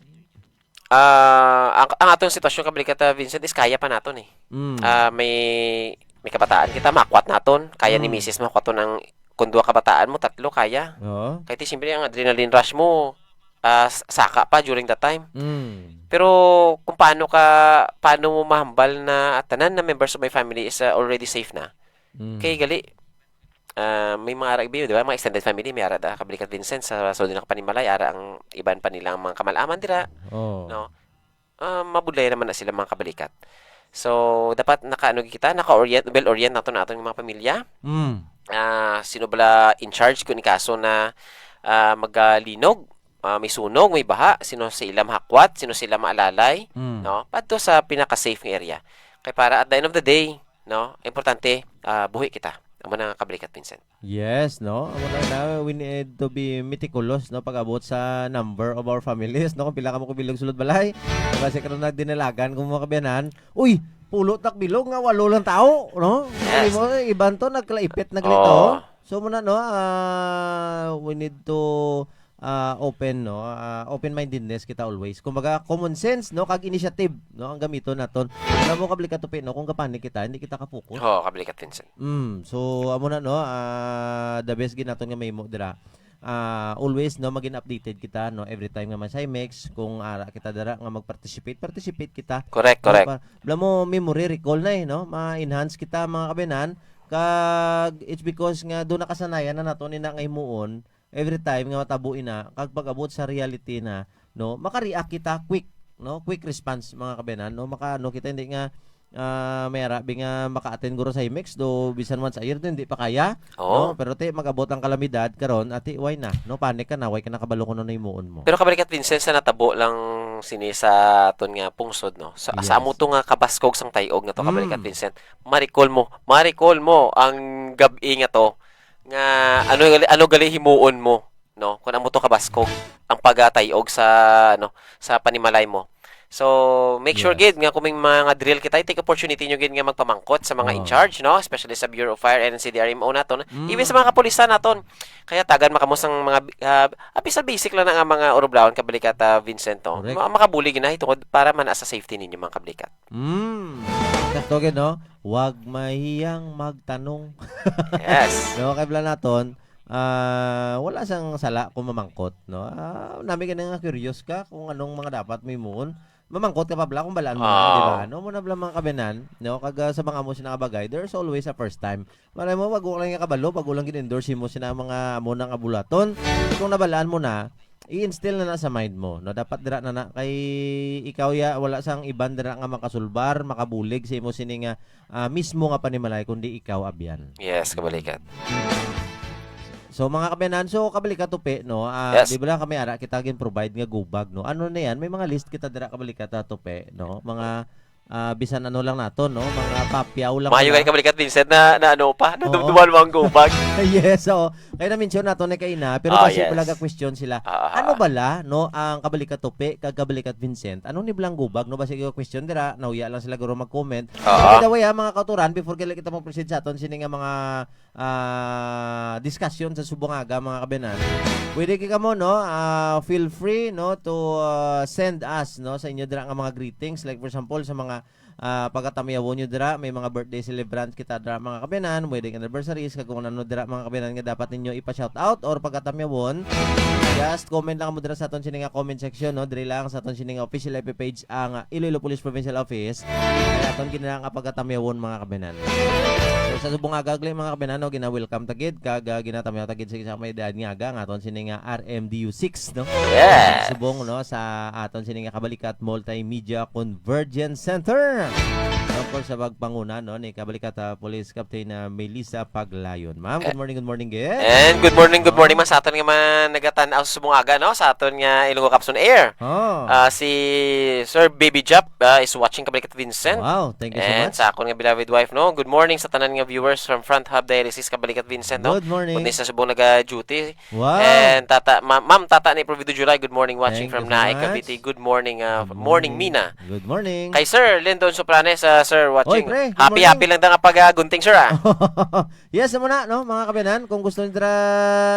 Ang atong sitwasyon kabalikat Vincent is kaya pa naton eh. Mm. May kabataan kita makwat naton. Kaya ni Mrs. makwat to ng kung dua kabataan mo, tatlo kaya. Oo. Kahit siyempre ang adrenaline rush mo, saka pa during that time. Mm. Pero kung paano mo mahambal na tanan na members of my family is already safe na. Mm. Kay gali, may mga rugby, di ba? Mga extended family, may ara da kabalikat Vincent sa Sodin ng Panimalay, ara ang iban pa nilang mga kamalaman dira. Oh. No? Mabulay naman na sila mga kabalikat. So, dapat well-orient nato natin yung mga pamilya. Mm. Sino bala in charge kung ikaso na magalinog, may sunog, may baha, sino sila mahakwat, sino sila maalalay, Mm. no? Padto sa pinaka-safe nga area. Kaya para at the end of the day, no, importante buhi kita. Ang mga kabalikat Vincent. Yes, no? We need to be meticulous, no? Pag-abot sa number of our families, no? Kung pila ka mo kubilog sulod balay, kasi karon na dinalagan kung mga kabiyanan, uy, pulo tak bilog nga walo lang tao, no? Yes. Mo iban to naglaipit Oo. naglito. So muna no, we need to open-mindedness kita always. Kumbaga common sense, no, kag initiative, no, ang gamito naton. Alam mo kabli ka tupi, no, kung kapanik kita, hindi kita ka-focus. Kabalikat Vincent. So amo na no, the best ginaton nga mahimo dira. Always no maging updated kita no every time nga man sa IMEX kung ara kita dira nga participate kita. Correct. Bla mo memory recall na no, ma-enhance kita mga kabinan kag it's because nga do nakasanayan na nato ni na nga himuon every time nga matabuin na kag pag-abot sa reality na no maka-react kita quick no quick response mga kabinan no kita hindi nga may arabi nga maka-attend guro sa IMEX do bisan once a year din hindi pa kaya Oo. no pero mag-abot ang kalamidad karon ati why na no panic ka na why ka nakabalo ko no himuon mo. Pero kabalikat Vincent sa natabo lang sini sa aton nga pungsod no. Sa Yes. amo to nga kabaskog sang tayog na to kabalikat Mm. Vincent. Maricol mo ang gabi nga to nga ano gali himuon mo no kun amo to kabaskog ang pagatayog sa panimalay mo. So, make sure Yes. gid nga kung may mga drill kita, take opportunity nyo gid nga magpamangkot sa mga in charge, no? Especially sa Bureau of Fire and CDRMO naton. Even sa mga kapulisan naton. Kaya tagan makamusang mga sa basic lang na nga mga oroblawon kabalikat Vincent, no? Correct. Makabuli gid na itungod para man sa safety ninyo mga kablikat. Sakto gid no. Wag mahiyang magtanong. Yes. No, kay bala naton, wala sang sala kung mamangkot, no. Nami ka nga curious ka kung anong mga dapat may muon. Mamangkot ka pa bala kung balaan mo na, di ba? No, muna bala mga kabinan, no, kag sa mga amo sina bagay, there's always a first time. Malay mo wag lang nga kabalo, pag ulang gin-endorse mo sina mga amo nang abulaton. Kung nabalaan mo na, i-instill na sa mind mo, no, dapat dira na kay ikaw wala sang iban dira nga makasulbar, makabulig sa imo sini nga mismo nga panimalay kundi ikaw abyan. Yes, kabalikat. So mga kabiyanan, kabalikat tupi no. Yes. Di ba lang kami ara kita gin provide nga go bag no. Ano na yan? May mga list kita dira kabalikat tupi no. Mga bisan ano lang nato no, mga papyaw lang. Mayo kay kabalikat Vincent na ano pa, nadumduman mo ang gubag. Yes, so kaya na-mention nato ni kaina pero kasi Yes. palaga question sila. Ano bala no ang kabalikat tupi kag kabalikat Vincent? Ano ni blang gubag no basi ko question dira, nauya lang sila guro mag-comment. By the way mga kauturan before kita mo proceed sa aton sini nga mga discussion sa Subongaga mga kabinan. Pwede ka mo no, feel free no to send us no sa inyo dira nga mga greetings like for example sa mga pagkatamiyawon nyo dira, may mga birthday celebrant kita dira mga kabinan, wedding anniversaries kag kung ano dira mga kabinan nga dapat ninyo ipa-shout out or pagkatamiyawon, just comment lang mo dira sa aton sini nga comment section no, diri lang sa aton sini nga official FB page ang Iloilo Police Provincial Office. Kaya aton kinahanglan nga pagkatamiyawon mga kabinan. So sa Subongaga gali mga kabinan no, gina-welcome tagid kag ginatamyaw tagid sa may edad nga aga nga aton sini nga RMDU6 no. Yes. Subong no sa aton sini nga kabalikat Multimedia Convergence Center. Of course sa pagpanguna no ni kabalikat Police Captain Melissa Paglayon. Ma'am, good morning guys. And good morning man sa aton nga man nagatan-aw sa Subongaga no, sa aton nga Ilonggo Capson Air. Si Sir Baby Jap is watching kabalikat Vincent. Wow, thank you so And much. sa akong nga beloved wife no, good morning sa tanan nga viewers from Front Hub Dialysis kabalikat Vincent no. Good morning. Kundi sa Subong naga-duty. Wow. And Ma'am Tata ni Provido July, good morning watching Thank from you so Naay much. Cavite. Good morning Mina. Good morning. Kay Sir Lyndon Lyndon Sopranes, sir, watching. pre, good Happy lang da nga pag gunting, sir, ah. Yes, muna, no, mga kabinan, kung gusto nyo dira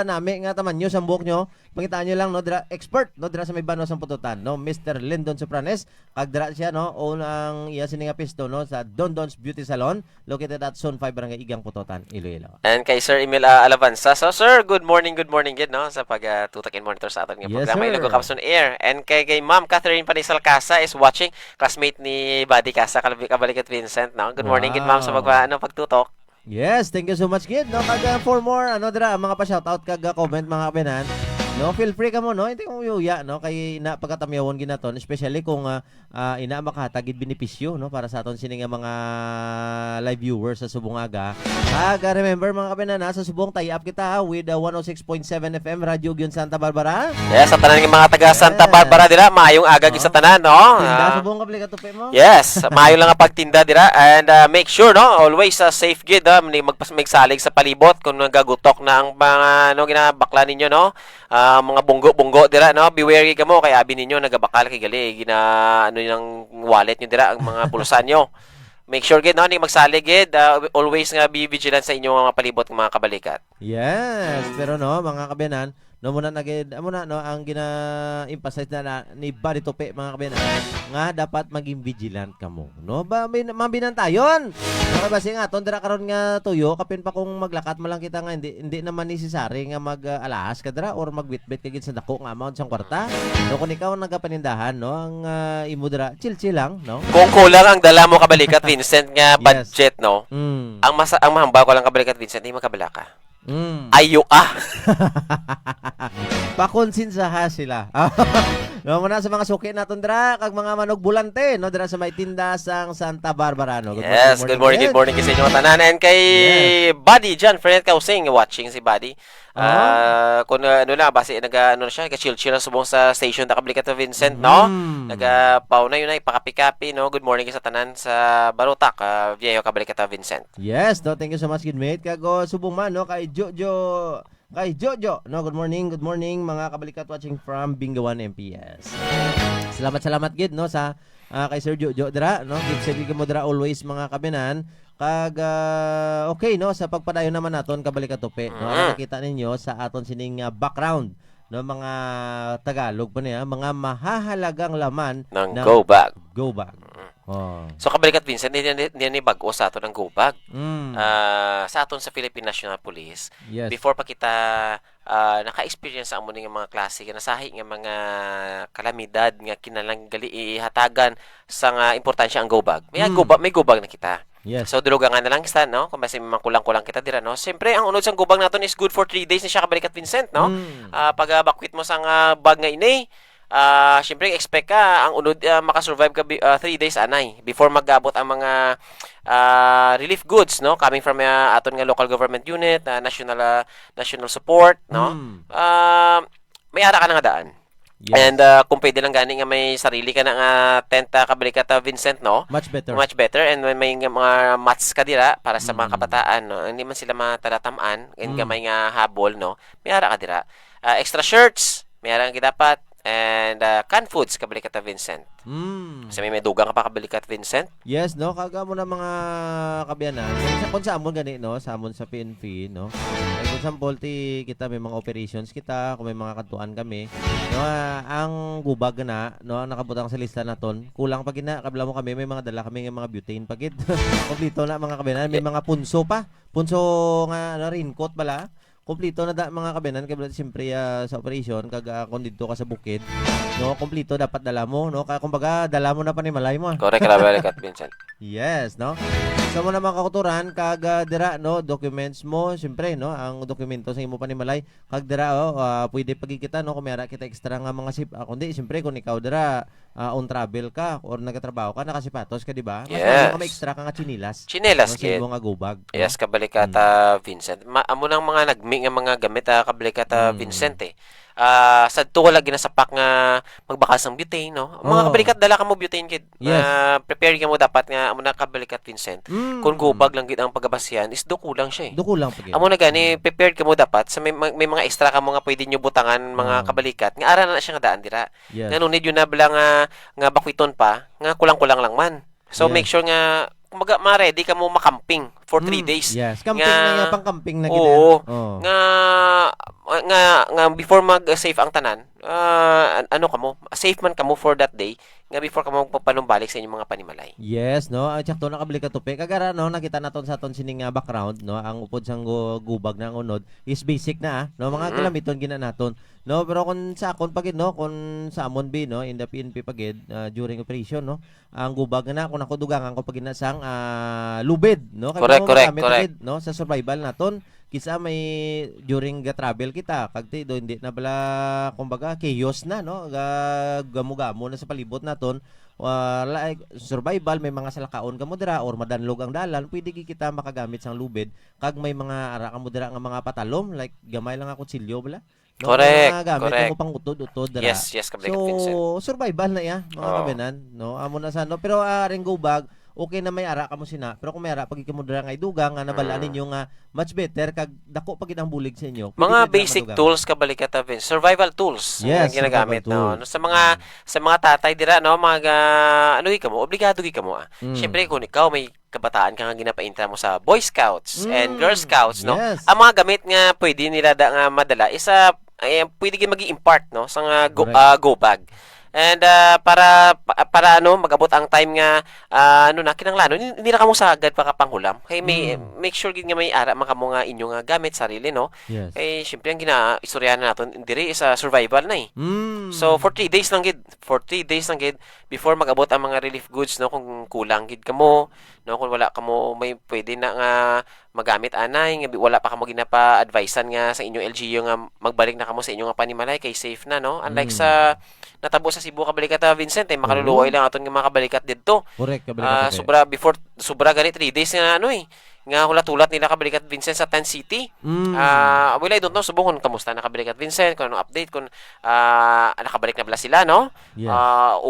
nami nga taman nyo sa buhok nyo, pangitaan nyo lang, no, dira expert, no, dira sa may banos ang pututan, no, Mr. Lyndon Sopranes, kag dira siya, no, unang iya sininga pisto, no, sa Don Don's Beauty Salon, located at Zone 5, Barangay Igang Pututan, Iloilo. And kay Sir Emil Alavanza. So, sir, good morning, gid, no, sa pag-tutak and monitor sa aton nga Yes, programa. sir. Ilogo Caps on Air. And kay Ma'am Catherine Panisal Casa is watching, classmate ni Buddy Casa, kabalik at Vincent, no. Good morning, gid, ma'am, sa pagtutok. Yes, thank you so much, kid, no, kag for more, ano, dira, mga pa-shoutout, kag comment, mga kabinan, no, feel free ka mo, no, hindi mo yuya, no, kay ina pagkatamyawon ginaton, especially kung ina makahatagid benepisyo, no, para sa aton sini nga mga live viewers sa Subong Aga. Remember, mga kabinan, sa Subong tie-up kita with 106.7 FM Radio Gyon Santa Barbara. Yes, sa tanan ng mga taga Santa Barbara dira, maayong agag sa tanan, no. Tinda Subong kapli katupi mo. Yes, maayo lang ang pagtinda dira, and make sure, no, always safe gid, magsalig sa palibot kung nagagutok na ang mga ginabakla ninyo, no. Mga bunggo dira, no, beware ka mo kay abi ninyo nagabakal kay gali ng wallet nyo dira, ang mga pulsa nyo. Make sure gid, no, hindi magsalig gid, always nga be vigilant sa inyong mga palibot ng mga kabalikat. Yes, pero no, mga kabinan, no, muna no, ang gina-emphasize na ni Buddy Tope, mga kabinan, nga dapat maging vigilant ka mo, no, mabinantayon. Nakabasi nga tondra karon nga tuyo, kapin pa kung maglakat mo lang kita nga hindi naman necessary nga mag-alahas ka dra or magwitbit ka gid sa dako nga amount sang kwarta. No, kung ikaw nagapanindahan, no, ang imo dra chill lang, no. Kung kulang ang dala mo kabalikat Vincent nga budget, no, Mm. ang mahamba ko lang kabalikat Vincent, hindi makabala ka. Mm. Ayo Pakonsinsaha sila. No, muna sa mga suki naton dra kag mga manog bulante, no, dra sa may tinda sang Santa Barbara, no. Yes, good morning sa inyo tanan, and kay Buddy John Fred Kausing watching si Buddy. Kung base na siya, chill na subong sa station na kablikat na Vincent, no. Nagapaw na yun ay pakapikapi, no. Good morning sa tanan sa Barutak, Viejo kablikat na Vincent. Yes, no, thank you so much, good mate. Kago subong man, no, kay Jojo. No, good morning, mga kabalikat watching from Bingawan MPS. Salamat gid, no, sa kay Sir Jojo dra, no. Gid sabi mo dra always, mga kabinan. Kag okay, no, sa pagpadayon naman naton kabalikat tope, no. Nakita ninyo sa aton sining background, no, mga Tagalog pa niya, mga mahahalagang laman ng Go Bag. Oh. So kabalikat Vincent, hindi ni bago sa aton ng Go Bag. Sa aton sa Philippine National Police. Yes. Before pa kita naka-experience sa amo ning mga klase nga nasahi nga mga kalamidad nga kinalang gali ihatagan sa nga importansya ang Go Bag. May Go Bag na kita. Yes. So dulugangan na lang kita, no, kung basta may kulang-kulang kita dira, no. Siyempre ang unod sang Go Bag naton is good for 3 days ni siya kabalikat Vincent, no. Pag bakwit mo sang bag nga ini, siyempre expect ka ang unod makasurvive ka 3 days anay before magabot ang mga relief goods, no, coming from aton nga local government unit, national support, no. May ara ka na nga daan. Yes. And kung pwede lang gani nga may sarili ka na nga tent kabalikat Vincent, no, Much better. And may mga mats ka dira para sa mga kabataan, no, hindi man sila matalatamaan and gamay nga habol, no, may ara ka dira. Extra shirts may ara nga dapat, and canned foods kabalikat Vincent. Kasi may dugang ka pa kabalikat Vincent. Yes, no, kaga mo na mga kabiyanan. Kung sa amon gani, no, sa amon sa PNP, no. Ay kung sample kita may mga operations kita, kung may mga kantuan kami, no, ang gubag na, no, nakabutang sa lista naton. Kulang pa gina, kabla mo kami may mga dala kami nga mga butane pagid. Kompleto na mga kabiyanan, may mga punso pa. Punso nga raincoat bala. Kompleto na mga kabinan, kaya siyempre sa operation, kag kung dito ka sa bukid, no, kompleto dapat dala mo, no, kaya kumbaga dala mo na pa ni malay mo. Correct kabalikat Vincent. Yes, no. Sa mo na mga kakuturan, kag dira, no, documents mo, siyempre, no, ang dokumento sa imo pa ni malay, kag dira, pwede pagkikita, no, kung mayara kita extra nga mga sip, kundi siyempre kung ikaw dira on travel ka or nagatrabaho ka, nakasipatos ka, di ba? Mas Yes. may extra ka nga chinilas. Chinelas Sa kid. imo nga gubag. No? Yes, kabalikat Vincent. Amo nang mga nagmi nga mga gamit kabalikat Vincent, eh. Sa tuwa lagi na sapak nga magbakas ng butane, no. Mga kabalikat dala ka mo butane kid. Yes. Prepare ka mo dapat nga amo na kabalikat Vincent. Kung gubag lang gid ang pagabasyan is duko lang siya, eh. Duko lang pag Amo na gani prepared ka mo dapat sa may mga extra ka mo nga pwede nyo butangan mga kabalikat. Nga ara na siya nga daan dira. Yes. Nga nunid yun na bala nga bakwiton pa, nga kulang-kulang lang man. So Yes. make sure nga kumbaga ma-ready ka mo makamping for 3 days. Yes, camping Nga- na nga, pang-camping na Oo. Oh. Nga before mag-save ang tanan, ano ka mo, safe man ka mo for that day, nga before ka mo papanumbalik sa inyong mga panimalay. Yes, no. At sakto nakabili ka tupi. Kagara no, nakita naton sa aton sining background, no, ang upod sang gubag na ang unod is basic na, no, mga gilamiton gina naton. No, pero kung sa akon pagid no, kung sa amon bi no, in the PNP pagid during operation no, ang gubag na kung ako dugangan ko pagid na sang lubid, no. Correct, mo correct, magamit correct. pagid, no, sa survival naton. Kisa may during travel kita kagti do hindi na bala kumbaga chaos na no gamo-gamo na sa palibot naton like survival may mga salakaon kamo dira or madanlog ang dalan pwede kita makagamit sang lubid kag may mga ara kamo dira nga mga patalom like gamay lang ako kutsilyo bala no? Correct, Mga gamit correct. mo pang utod-utod dira Yes, Kablikat Vincent. so survival na ya mga Oo. kabenan no amo na sa no pero ring go bag okay na may ara ka mo sina pero kung may ara pag ikaw mo dira nga idugang nga nabalaan ninyo nga much better kag dako pagid ang bulig sa inyo pwede Mga kayo dira basic madugang. tools kabalikat Vince, survival tools Yes, nga ginagamit survival no. tools. Sa mga tatay dira no, mga ano gi kamo, obligado gi kamo. Syempre kung ikaw may kabataan ka nga ginapainta mo sa Boy Scouts and Girl Scouts no. Yes. Ang mga gamit nga pwede nila nga madala isa pwede gi magi-impart no sa nga Correct. go bag. And para ano magabot ang time nga ano na kinahanglan hindi na kamo sagad pakapanghulam. Kay may make sure gid nga may ara man kamo nga inyo nga gamit sarili no. Yes. Kay syempre ang ginaistoryahan naton diri is survival na eh. So for 3 days lang gid, before magabot ang mga relief goods no kung kulang gid kamo, no kung wala kamo may pwede na nga magamit anay nga wala pa kamo ginapa-advisean nga sa inyong LGU nga magbalik na kamo sa inyong nga panimalay kay safe na no. Unlike sa natabo sa Cebu kabalikat Vincent eh makaluluoy lang aton nga mga kabalikat didto. Correct kabalikat tupi. Sobra gani 3 days nga ano eh nga hulat-hulat nila kabalikat Vincent sa Tan City. Well, I don't know subong kung kamusta nakabalik at Vincent, kung anong update, kung nakabalik na bala sila, no? Yes.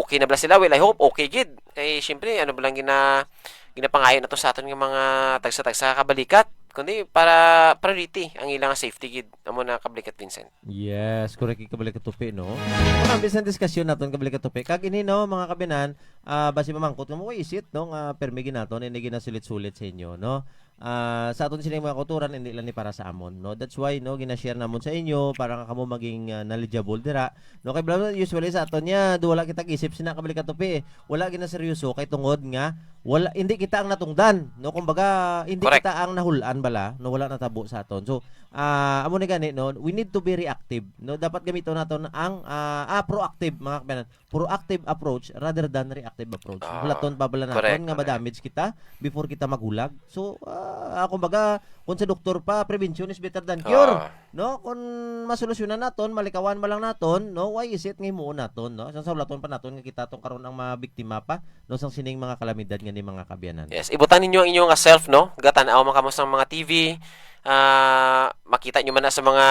Okay na bala sila. Well, I hope okay gid. Kay syempre ano ba lang ginapangayon na to sa aton nga mga tagsa-tagsa kabalikat. Kundi para priority ang ilang safety gid amo na kabalikat Vincent. Yes, correct kabalikat tupi no. Ang bisan diskusyon naton kabalikat tupi. Kag ini no mga kabinan, basi mamangkot nga mo isit no nga permi ginaton ini ginasulit-sulit sa inyo no. Sa aton sining mga kulturan hindi lang ni para sa amon no. That's why no gina-share namon sa inyo para nga kamo maging knowledgeable dira. No kay usually sa aton nya wala kita isip sina kabalikat tupi. Wala gina seryoso kay tungod nga wala hindi kita ang natungdan no kumbaga hindi Correct. kita ang nahulan bala no wala natabo sa aton. So amo ni gani no we need to be reactive no dapat gamiton naton ang proactive mga kabanan proactive approach rather than reactive approach hulaton pa bala correct, naton nga ma-damage kita before kita magulag so kumbaga kung sa doktor pa prevention is better than cure no kung masolusyonan naton malikawan ba lang naton no why is it nga himuon naton no sa hulaton pa naton nga kita tong karon ang mabiktima pa no sang sining mga kalamidad nga ni mga kabyanan. Yes, ibutan ninyo ang inyong self no. Gatan-aw man kamo sa mga TV, makita nyo man na sa mga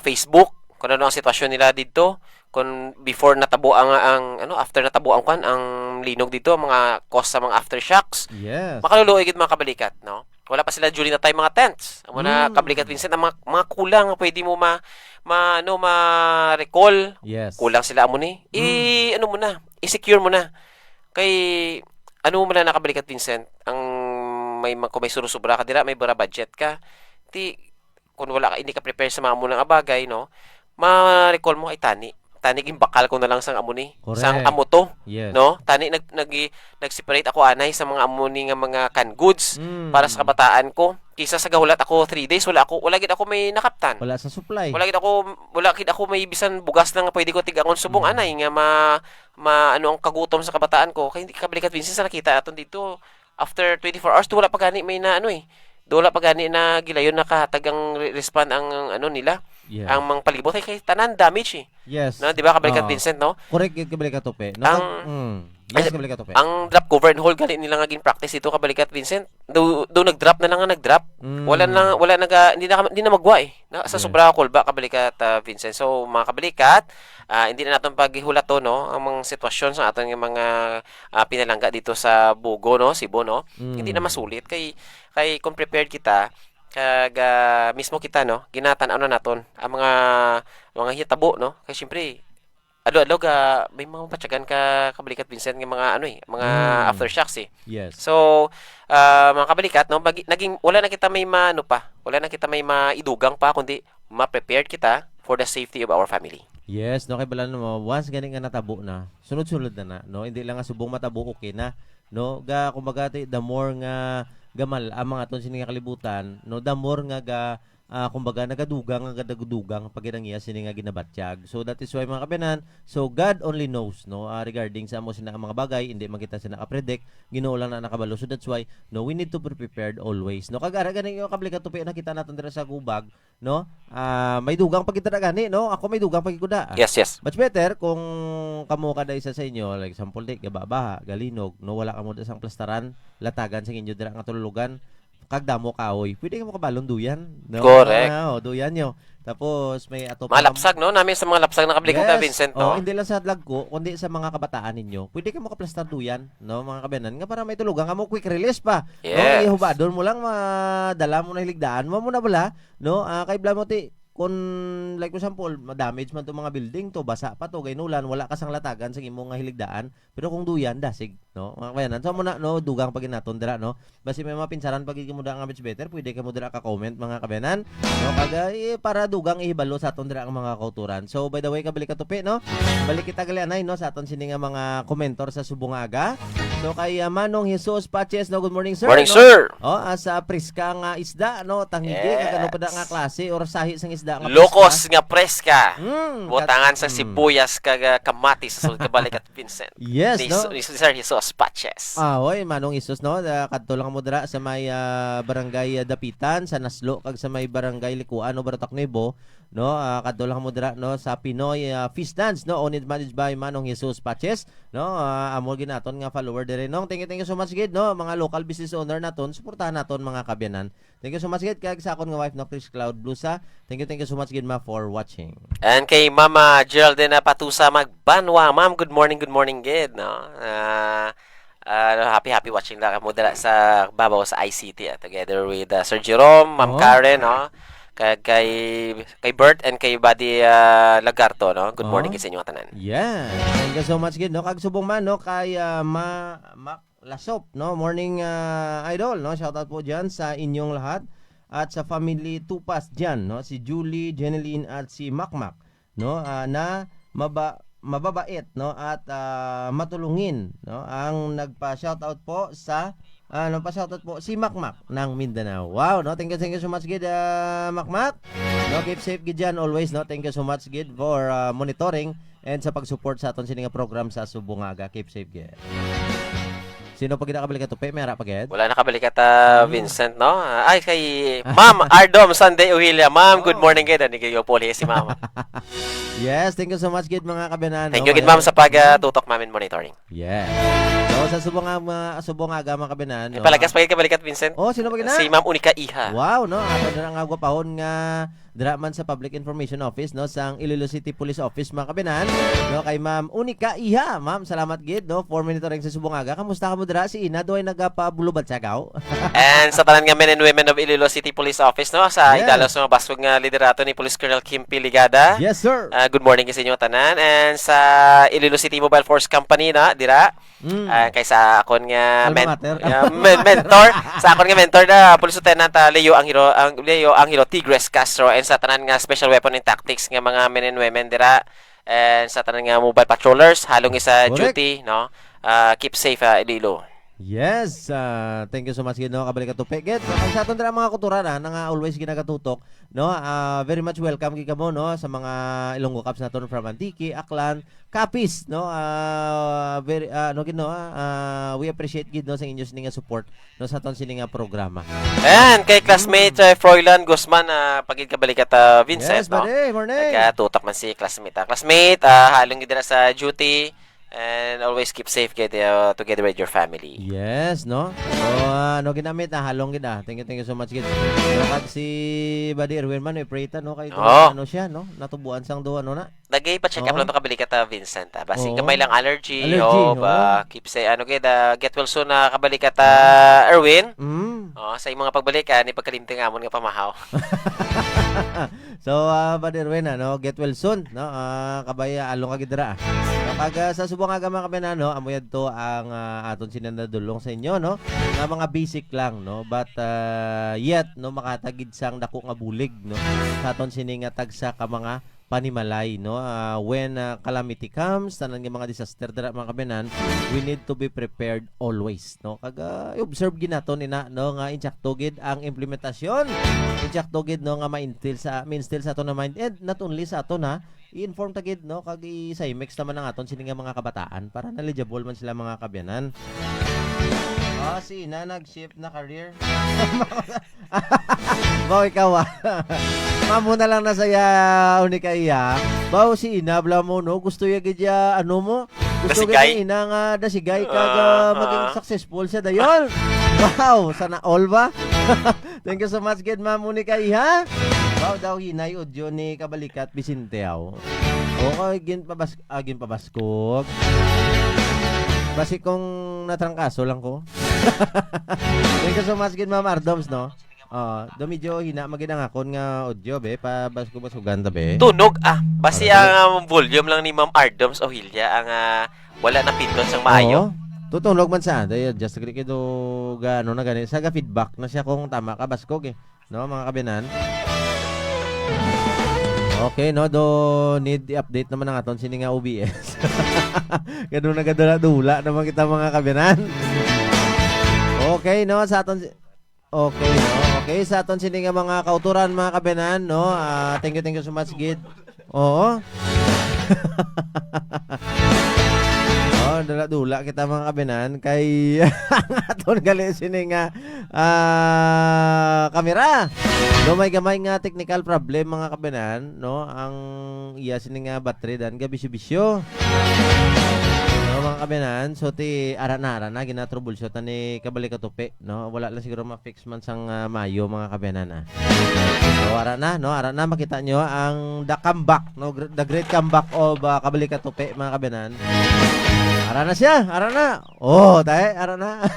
Facebook kung ano ang sitwasyon nila dito. Kung before natabo ang after natabo ang linog dito, mga cause sa mga aftershocks. Yes. Makaluluoy gid mga kabalikat, no? Wala pa sila during na time mga tents. Amo na kabalikat Vincent ang mga kulang nga pwede mo ma-recall. Yes. Kulang sila amo ni. Ano mo na, i-secure mo na. Kay ano mo na nakabalikat Vincent, ang kung may surusubra ka dira, may bara budget ka. Kung wala ka hindi ka prepare sa mga mo ng bagay, no? Ma-recall mo ay tani ging bakal ko na lang sang amo ni. Correct. Sang amo to, Yes. no? Tani nag-separate ako anay sa mga amo ni nga mga canned goods para sa kabataan ko. Kisa sa gahulat ako 3 days wala gid ako may nakaptan. Wala sa supply. Wala gid ako may bisan bugas lang nga pwede ko tigangon subong anay nga ano ang kagutom sa kabataan ko. Kay hindi kabalikat Vincent sa nakita aton dito after 24 hours wala pa gani may na wala pa gani na gilayon nakahatag ang respond ang nila. Yes. Ang mga palibot kay tanan damage eh. Yes. No, di ba kabalikat Vincent no? Correct kabalikat tope. No, yes kabalikat tope. Ang drop cover and hold gali nila nga gin practice dito kabalikat Vincent. Do nag-drop na lang nga nag-drop. Wala hindi na magwa eh. Sa sobra kulba kabalikat Vincent. So mga kabalikat, hindi na naton paghihula to no ang mga sitwasyon sa aton nga mga pinalangga dito sa Bugo no, Cebu no. Hindi na masulit kay kung prepared kita kag mismo kita no ginatan-aw na naton ang mga hitabo no kay syempre alo ga may mga patyagan ka kabalikat Vincent ng mga mga aftershocks eh. Yes. So, mga kabalikat, no, naging wala na kita may wala na kita may maidugang pa kundi ma-prepared kita for the safety of our family. Yes, no, kay balan mo, once ganing nga natabo na, sunod-sunod na no, hindi lang nga subong matabo okay na, no, kumbaga the more nga gamal ang mga aton sini nga kalibutan, no, the more nga kumbaga nagadugang pag ginangya sini nga ginabatyag. So that is why mga kabanan, so God only knows no regarding sa amo sina ang mga bagay, hindi man kita sina ka-predict, Ginoo lang na nakabalo. So that's why no we need to be prepared always. No kagara ganing yung kablikat tupi nakita naton dira sa Gubag, no? May dugang pag kita gani, no? Ako may dugang pag ikuda. Yes, yes. Much better kung kamo kada isa sa inyo, like example dik gababaha, galinog, no wala kamo sang plastaran, latagan sa inyo dira nga tululugan. Kagdamo kaoy. Pwede ka mo kabalon duyan. No? Correct. Duyan nyo. Tapos may ato Mga lapsag, no? Namin sa mga lapsag na kabalikat na Vincent, no? Hindi lang sa vlog ko, kundi sa mga kabataan ninyo. Pwede ka mo kaplastar duyan, no? Mga kabanan. Nga para may tulugan ka mo, quick release pa. Yes. No? Ihubadon mo lang, madala mo na hiligdaan mo muna bala, no? Kay Blamoti, kung like for example, damage man to mga building to, basa pa to, gaynulan, wala ka sang latagan sa imong nga hiligdaan, pero kung duyan dasig, no? Mga kabayanan, so mo na no dugang pag inaton dira, no? Basi may mga pinsaran pag mo dira nga much better, pwede ka mo dira ka comment mga kabayanan, no? Kag para dugang ihibalo sa aton dira ang mga kauturan. So by the way, kabalik ka tupi, no? Balik kita gali anay, no, sa aton sini nga mga komentor sa Subungaga. So kay Manong Jesus Paches, no, good morning sir. Morning, no? sir. Sa priska nga isda, no, tanghigi Yes. kagano pa da nga klase or sahi sang isda nga Lokos nga preska. Butangan sa Mm. sibuyas kag kamatis sa sulod kabalikat Vincent. Yes, no? Ni Sir Jesus Patches. Hoy, Manong Isus, no? Kadto lang mo dira sa may barangay Dapitan, sa Naslo, kag sa may barangay Likuan o Baratak Nuevo, no? Kadto lang mo dira, no? Sa Pinoy Fish Dance, no? Owned managed by Manong Jesus Patches, no? Amo ginaton nga follower dire, no? Thank you so much, gid, no? Mga local business owner naton, suportahan naton mga kabyanan. Thank you so much, gid, kag sa akon nga wife, no? Chris Cloud Blusa. Thank you so much, gid, ma, for watching. And kay Mama Geraldine Patusa Magbanwa. Ma'am, good morning, gid, no? Happy watching lang mo dala sa babaw sa ICT together with Sir Jerome, Ma'am Karen, no? Kay Bert and kay Buddy Lagarto, no? Good morning sa inyo tanan. Yeah. Thank you so much, gid, no? Kag subong man, no? Kay Mac Lasop, no? Morning idol, no? Shout out po diyan sa inyong lahat at sa family Tupas diyan, no? Si Julie, Jeneline at si Macmac, no? Na mababait, no? At matulungin, no? Ang nagpa-shoutout po sa nagpa-shoutout po si Macmac ng Mindanao. Wow, no? Thank you so much, gid, Macmac. No, keep safe, gid, dyan always, no? Thank you so much, gid, for monitoring and sa pag-support sa aton sining nga program sa Subungaga. Keep safe, gid. Sino pag nakabalik ito? May mera pagid? Wala na kabalikat Vincent, no? Ay, kay Ma'am Ardom Sunday Uhilia. Ma'am, good morning kayo. Ni kayo po si Ma'am. Yes, thank you so much, gid, mga kabanan. Thank you, gid, Ma'am, sa pag-tutok namin monitoring. Yes. So, sa Subungaga, mga kabanan. Ay, palagas pagid kabalikat Vincent. Oh, sino pagid na? Si Ma'am Unica Iha. Wow, no? Ato na nga gwapahon nga Draman sa Public Information Office, no, sang Iloilo City Police Office, mga kabinan, no, kay Ma'am Unica Iha. Ma'am, salamat, gid, no, for monitoring sa Subungaga. Kamusta ka mo dira? Si Ina doy nagapabulubad sa gaw. And sa tanan nga men and women of Iloilo City Police Office, no, sa Yes. idalos nga baswag nga liderato ni Police Colonel Kim Piligada. Yes, sir. Good morning sa inyo tanan. And sa Iloilo City Mobile Force Company na dira. Kay sa akon nga Alma mater. mentor, sa akon nga mentor na Police Lieutenant Leo Angelo Tigres Castro, and sa tanan nga Special Weapon and Tactics nga mga men and women dira, and sa tanan nga mobile patrollers halong isa Correct. duty, no. Keep safe, Iloilo. Yes, thank you so much, gid, no, kabalik ka tupik, gid. Ang sa aton dira mga kuturan, na nga always ginagatutok, no, very much welcome gid kamo, no, sa mga Ilonggo Cups naton from Antique, Aklan, Capiz, no, very gid, no, we appreciate, gid, no, sa inyo sining nga support, no, sa aton sining nga programa. And kay classmate Froilan Guzman, pagid kabalik at Vincent, Yes, no. buddy, morning. Nagatutok man si classmate. Classmate, halong gid dira sa duty. And always keep safe, get together with your family. Yes, no? So, ginamit, halong gid, Thank you so much, gid. So, kag si Buddy Erwin man, preta, no, kay siya, no? Natubuan sang duwa, no, na? Dagay pa check up lang to kabili ka Vincent. Basi Oo. gamay lang allergy, Allergy, keep say get well soon kabali ka Erwin. Mm. sa imong nga pagbalikan ni pagkalimting amon nga pamahaw. So, Brother Wen, get well soon, no? Kabaya, along kagidra. No, kag sa subong aga mga kabayan, no? Amuyad to ang aton sinanadulong sa inyo, no? Nga mga basic lang, no? But yet, no, makatagid sang dako nga bulig, no? Sa aton siningatag sa ka mga panimalay, no? When calamity comes, tanan nga mga disaster dira mga kabayan, we need to be prepared always, no? Kag observe ginaton ina, no, nga inchaktogid ang implementasyon. Inchaktogid, no, nga ma-instill sa aton na mind, and not only sa aton ha, i-inform tagid, no, kag i-mix naman ang aton sini nga mga kabataan para knowledgeable man sila mga kabayanan. Si Ina nag-shift na career. Baw ikaw Mamo na lang na saya unika iya. Baw si Ina bla mo no gusto ya gidya ano mo? Gusto Dasigay? gid Ina nga dasigay kag maging successful siya dayon. Wow, sana all ba? Thank you so much gid Ma'am Unika iya. Baw daw hinay audio ni Kabalikat Bisinteaw. Okay, gin pabaskog. Basi kung natrangkaso lang ko. Thank you so much gid Ma'am Ardoms, no? Do medyo hina magidang akon nga audio be pabasko-basugan ta be. Tunog basi ang volume lang ni Ma'am Ardoms Ohilya ang wala na pindot sang maayo. Tutunog man sa dayo just agree kido gaano na gani sa feedback na siya kung tama ka baskog no mga kabinan. Okay, no, need i-update naman ang aton sini nga OBS. Gado na dula naman kita mga kabinan. Okay, no, sa aton Okay, no. Okay, sa aton sini nga mga kauturan mga kabinan, no. Thank you so much, Gid. Oo. Dula kita mga kabinan kay aton gali sini nga kamera. No, may gamay nga technical problem mga kabinan, no. Ang iya sini nga battery dan bisyo-bisyo. No, mga kabinan, so ti ara na gina-troubleshoot ni Kabalik Katupi, no. Wala lang siguro ma-fix man sang Mayo mga kabinan So ara na makita nyo ang the comeback, no, the great comeback of Kabalik Katupi mga kabinan. Ara na siya, ara na. Ara na.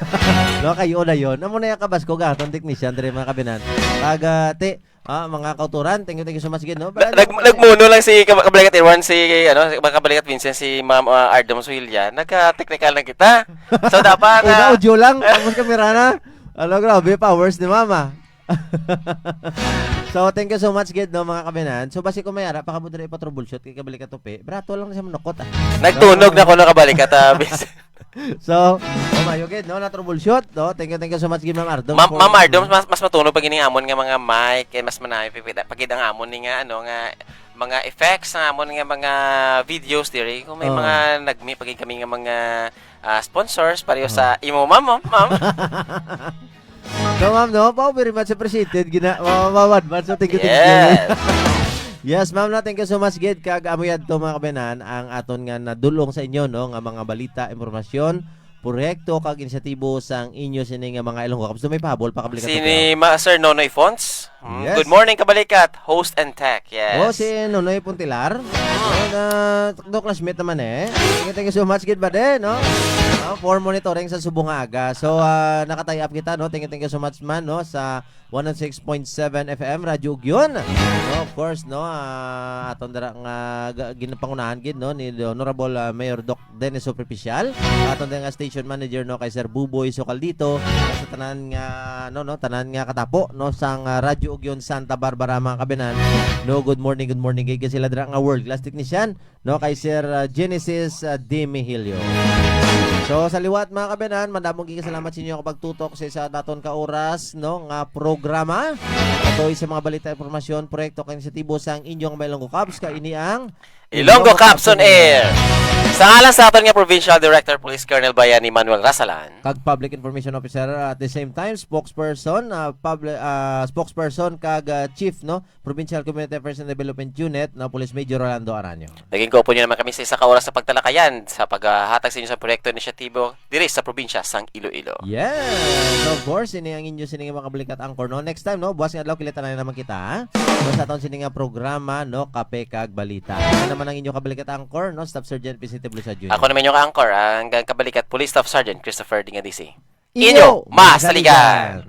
No, kayo na yon. Amo na yung kabasko gaton technician dire mga kabinan. Pag mga kauturan, thank you so much again, no. Nagmuno lang si Kabalikat Irwan si Kabalikat Vincent si Ma'am Ardoms Ohilya. Nagka-technical na kita. So dapat audio lang, tapos kamera na. Grabe powers ni Mama. So thank you so much gid no mga kabinan. So basi ko mayara pa kamo dire pa-troubleshoot kay Kabalikat Tupi. Brato lang siya manukot Nagtunog na ko ng Kabalikat Vincent. So, mayo gid no na troubleshoot, no. Thank you so much gid Ma'am Ardoms. Ma'am Ardoms mas matunog pag amon nga mga mic kay mas manay pagid ang amon ni nga nga mga effects ang amon nga mga videos dire kung may mga nagmi pagid kami nga mga sponsors pareho sa imo ma'am. So ma'am, no, very much appreciated. Mawawad man. So thank you. Yes, ma'am, thank you so much, Gid. Kag amuyad to mga kabanan ang aton nga nadulong sa inyo, no, nga mga balita, impormasyon, proyekto kag inisyatibo sang inyo sini nga mga Ilonggo Cups. May pahabol pa Kabalikat. Sini Sir Nonoy Fonts. Yes. Good morning Kabalikat, host and tech. Yes. Si Nonoy Puntilar. Classmate naman Thank you so much, Gid Bade, no. For monitoring sa subong nga aga. So nakatay up kita, no. Thank you so much man, no, sa 106.7 FM Radyo Ugyon. No, of course, no, aton dara nga ginapangunahan gid, no, ni Honorable Mayor Doc Dennis Superficial. Aton nga station manager, no, kay Sir Buboy Socaldito sa tanan nga tanan nga katapo, no, sang Radyo Ugyon Santa Barbara mga kabinan. No, good morning kay sila dara nga world class technician, no, kay Sir Genesis D. Mihilio. So sa liwat mga kabinan, madamong salamat sa inyo kapag tutok sa daton ka oras, no, nga programa. Ito sa mga balita, informasyon, proyekto kay inisyatibo sang inyong Ilonggo Cups ka ini ang Ilonggo Cups on Air. Sa ngalan sa aton nga Provincial Director Police Colonel Bayani Manuel Rasalan. Kag Public Information Officer at the same time spokesperson kag Chief, no, Provincial Community Affairs and Development Unit na Police Major Rolando Aranyo. Naging ko po nyo naman kami sa isa ka oras sa pagtalakayan sa paghatag sa inyo sa proyekto inisyatibo diri sa probinsya sang Iloilo. Yes, of course, ini ang inyo sini nga mga Kabalikat Angkor, no. Next time, no, buwas nga adlaw kilita na naman kita, ha? So, sa taon sini nga programa, no, Kape kag Balita. Ano naman ang inyo Kabalikat Angkor, no, Staff Sergeant Vicente Blusa Jr. Ako naman yung ka-angkor, ang Kabalikat Police Staff Sergeant Christopher Dingadisi. Inyo, masaligan!